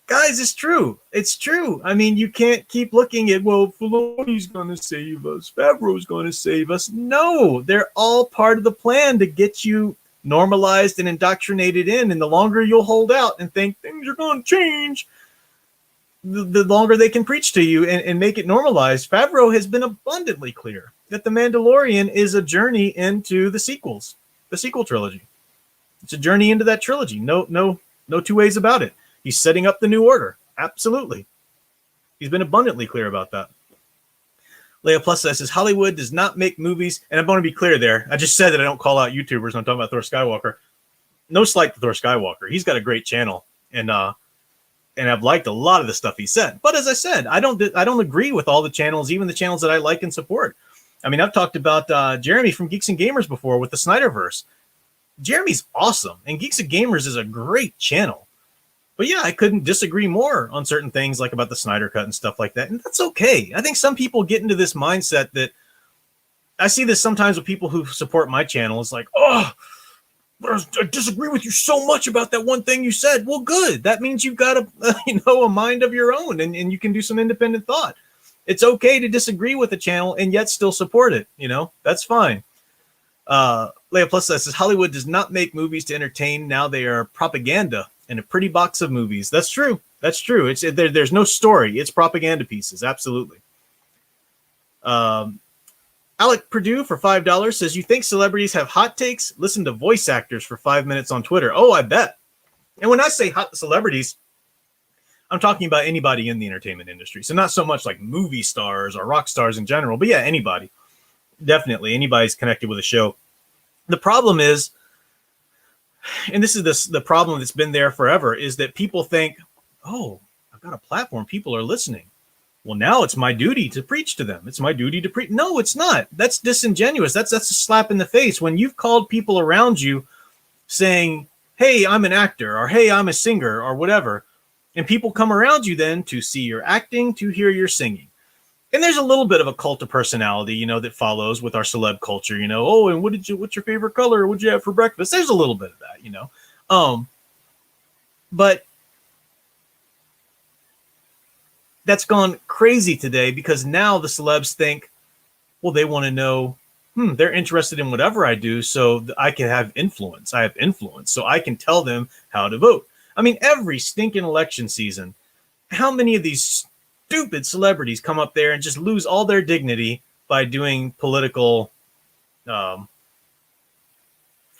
Guys, it's true. It's true. I mean, you can't keep looking at, well, Filoni's going to save us. Favreau's going to save us. No, they're all part of the plan to get you normalized and indoctrinated in. And the longer you'll hold out and think things are going to change, the longer they can preach to you and make it normalized. Favreau has been abundantly clear that The Mandalorian is a journey into the sequels, the sequel trilogy. It's a journey into that trilogy. No two ways about it. He's setting up the new order. Absolutely. He's been abundantly clear about that. Leia Plus says, Hollywood does not make movies. And I want to be clear there. I just said that I don't call out YouTubers when I'm talking about Thor Skywalker. No slight to Thor Skywalker. He's got a great channel. And I've liked a lot of the stuff he said. But as I said, I don't agree with all the channels, even the channels that I like and support. I mean, I've talked about Jeremy from Geeks and Gamers before with the Snyderverse. Jeremy's awesome. And Geeks and Gamers is a great channel. But yeah, I couldn't disagree more on certain things like about the Snyder Cut and stuff like that. And that's okay. I think some people get into this mindset that I see this sometimes with people who support my channel. It's like, oh, I disagree with you so much about that one thing you said. Well, good. That means you've got a mind of your own and you can do some independent thought. It's okay to disagree with the channel and yet still support it. That's fine. Leia Plus says Hollywood does not make movies to entertain. Now they are propaganda and a pretty box of movies. That's true. That's true. There's no story. It's propaganda pieces. Absolutely. Alec Purdue for $5 says, you think celebrities have hot takes? Listen to voice actors for 5 minutes on Twitter. Oh, I bet. And when I say hot celebrities, I'm talking about anybody in the entertainment industry. So not so much like movie stars or rock stars in general, but yeah, anybody. Definitely anybody's connected with a show. The problem is, and this is the problem that's been there forever, is that people think, oh, I've got a platform. People are listening. Well, now it's my duty to preach to them. It's my duty to preach. No, it's not. That's disingenuous. That's a slap in the face. When you've called people around you saying, hey, I'm an actor, or hey, I'm a singer, or whatever, and people come around you then to see your acting, to hear your singing. And there's a little bit of a cult of personality, that follows with our celeb culture, oh, and what's your favorite color? What'd you have for breakfast? There's a little bit of that, but that's gone crazy today because now the celebs think, well, they want to know, they're interested in whatever I do so I can have influence. I have influence so I can tell them how to vote. I mean, every stinking election season, how many of these stupid celebrities come up there and just lose all their dignity by doing political,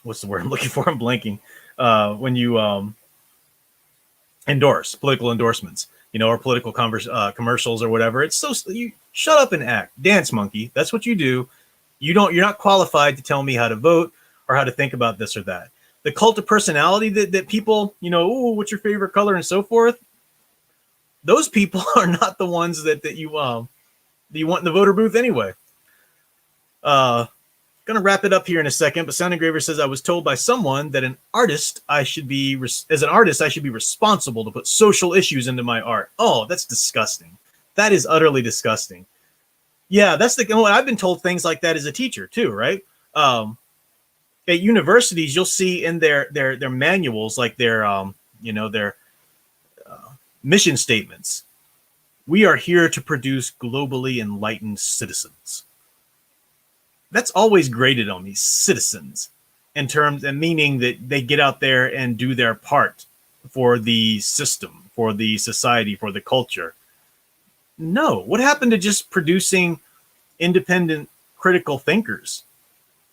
what's the word I'm looking for? I'm blanking. When you endorse political endorsements, or political commercials or whatever. It's so you shut up and act, dance monkey. That's what you do. You're not qualified to tell me how to vote or how to think about this or that. The cult of personality that people, oh, what's your favorite color and so forth. Those people are not the ones that you want in the voter booth anyway. Gonna wrap it up here in a second, but Sound Engraver says I was told by someone that as an artist I should be responsible to put social issues into my art. Oh, that's disgusting. That is utterly disgusting. Yeah, I've been told things like that as a teacher too, right? At universities, you'll see in their manuals, like their mission statements. We are here to produce globally enlightened citizens. That's always graded on these citizens in terms and meaning that they get out there and do their part for the system, for the society, for the culture. No, what happened to just producing independent critical thinkers?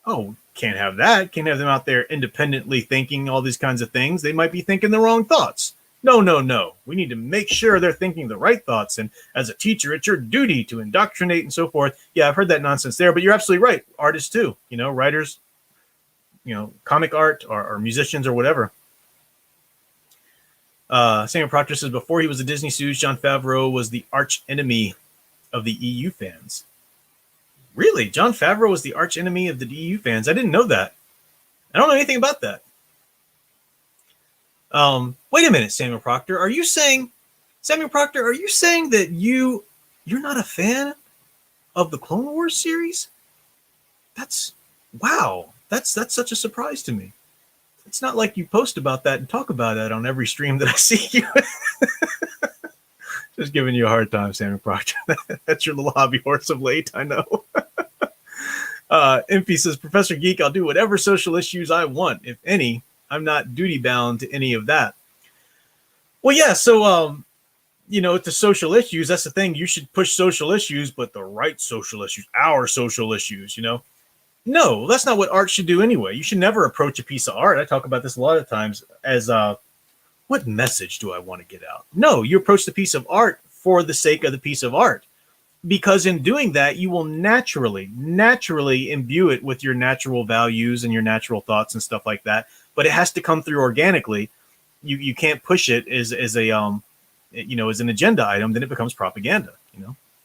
Oh, can't have that. Can't have them out there independently thinking all these kinds of things. They might be thinking the wrong thoughts. No. We need to make sure they're thinking the right thoughts. And as a teacher, it's your duty to indoctrinate and so forth. Yeah, I've heard that nonsense there, but you're absolutely right. Artists too, writers, comic art or musicians or whatever. Samuel Proctor says, before he was a Disney stooge, Jon Favreau was the arch enemy of the EU fans. Really? Jon Favreau was the arch enemy of the EU fans? I didn't know that. I don't know anything about that. Wait a minute, Samuel Proctor. Are you saying that you're not a fan of the Clone Wars series? Wow. That's such a surprise to me. It's not like you post about that and talk about that on every stream that I see you. Just giving you a hard time, Samuel Proctor. That's your little hobby horse of late, I know. Impy says, Professor Geek, I'll do whatever social issues I want. If any, I'm not duty bound to any of that. Well, yeah, so, to social issues, that's the thing. You should push social issues, but the right social issues, our social issues, No, that's not what art should do anyway. You should never approach a piece of art. I talk about this a lot of times as what message do I want to get out? No, you approach the piece of art for the sake of the piece of art. Because in doing that, you will naturally imbue it with your natural values and your natural thoughts and stuff like that. But it has to come through organically. You can't push it as an agenda item. Then it becomes propaganda.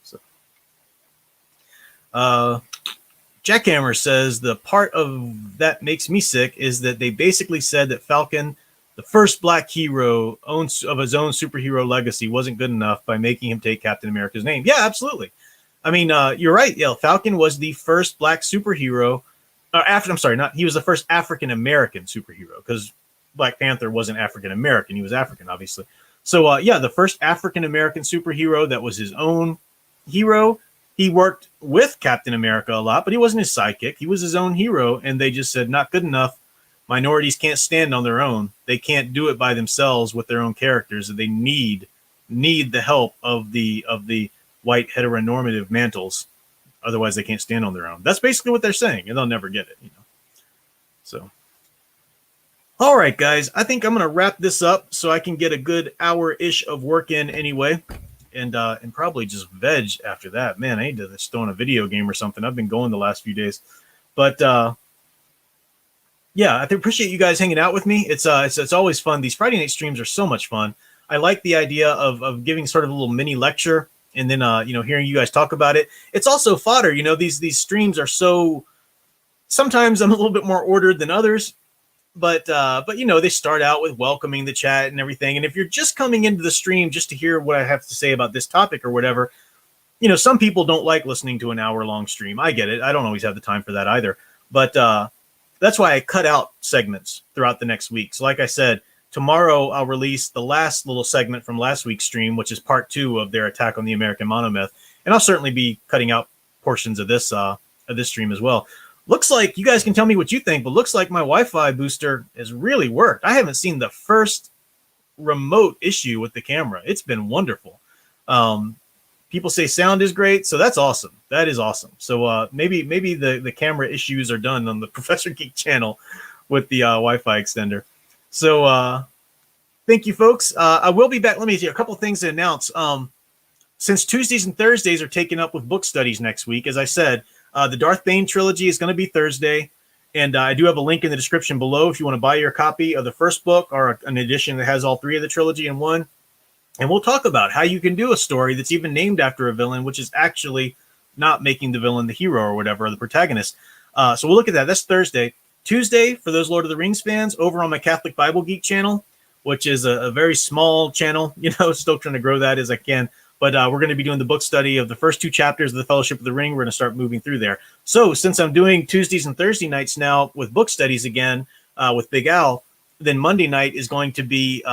So. Jackhammer says the part of that makes me sick is that they basically said that Falcon, the first black hero of his own superhero legacy, wasn't good enough by making him take Captain America's name. Yeah, absolutely. I mean, you're right. Yeah, Falcon was the first black superhero. He was the first African American superhero, because Black Panther wasn't African American. He was African, obviously. So, the first African American superhero that was his own hero. He worked with Captain America a lot, but he wasn't his sidekick. He was his own hero, and they just said, not good enough. Minorities can't stand on their own. They can't do it by themselves with their own characters. They need the help of the white heteronormative mantles. Otherwise, they can't stand on their own. That's basically what they're saying, and they'll never get it. So, all right, guys. I think I'm going to wrap this up so I can get a good hour-ish of work in anyway. And probably just veg after that. Man, I need to just throw on a video game or something. I've been going the last few days. But yeah, I appreciate you guys hanging out with me. It's always fun. These Friday night streams are so much fun. I like the idea of giving sort of a little mini lecture and then hearing you guys talk about it. It's also fodder. These streams are so, sometimes I'm a little bit more ordered than others. But they start out with welcoming the chat and everything. And if you're just coming into the stream just to hear what I have to say about this topic or whatever, some people don't like listening to an hour-long stream. I get it. I don't always have the time for that either. But that's why I cut out segments throughout the next week. So like I said, tomorrow I'll release the last little segment from last week's stream, which is part 2 of their attack on the American monomyth. And I'll certainly be cutting out portions of this stream as well. Looks like, you guys can tell me what you think, but looks like my Wi-Fi booster has really worked. I haven't seen the first remote issue with the camera. It's been wonderful. People say sound is great, so that's awesome. That is awesome. So maybe the camera issues are done on the Professor Geek channel with the Wi-Fi extender. So thank you, folks. I will be back. Let me see a couple things to announce. Since Tuesdays and Thursdays are taken up with book studies next week, as I said, the Darth Bane trilogy is going to be Thursday, and I do have a link in the description below if you want to buy your copy of the first book or an edition that has all 3 of the trilogy in one. And we'll talk about how you can do a story that's even named after a villain, which is actually not making the villain the hero or whatever, or the protagonist. So we'll look at that. That's Thursday. Tuesday, for those Lord of the Rings fans, over on my Catholic Bible Geek channel, which is a very small channel, still trying to grow that as I can. But we're going to be doing the book study of the first 2 chapters of the Fellowship of the Ring. We're going to start moving through there. So since I'm doing Tuesdays and Thursday nights now with book studies again with Big Al, then Monday night is going to be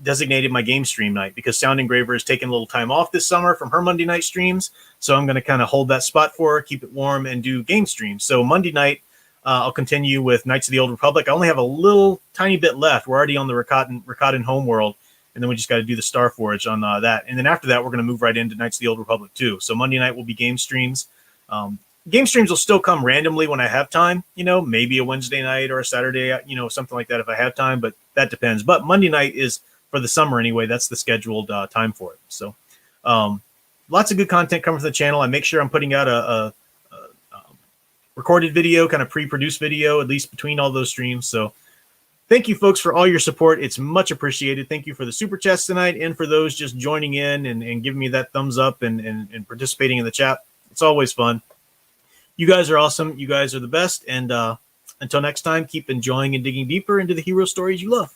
designated my game stream night, because Sound Engraver is taking a little time off this summer from her Monday night streams. So I'm going to kind of hold that spot for her, keep it warm, and do game streams. So Monday night, I'll continue with Knights of the Old Republic. I only have a little tiny bit left. We're already on the Rakatan homeworld. And then we just got to do the Starforge on that. And then after that, we're going to move right into Knights of the Old Republic too. So Monday night will be game streams. Game streams will still come randomly when I have time, maybe a Wednesday night or a Saturday, something like that if I have time, but that depends. But Monday night is, for the summer anyway, that's the scheduled time for it. So lots of good content coming from the channel. I make sure I'm putting out a recorded video, kind of pre-produced video, at least between all those streams. So Thank you, folks, for all your support. It's much appreciated. Thank you for the super chats tonight, and for those just joining in and giving me that thumbs up and participating in the chat. It's always fun. You guys are awesome. You guys are the best. And until next time, keep enjoying and digging deeper into the hero stories you love.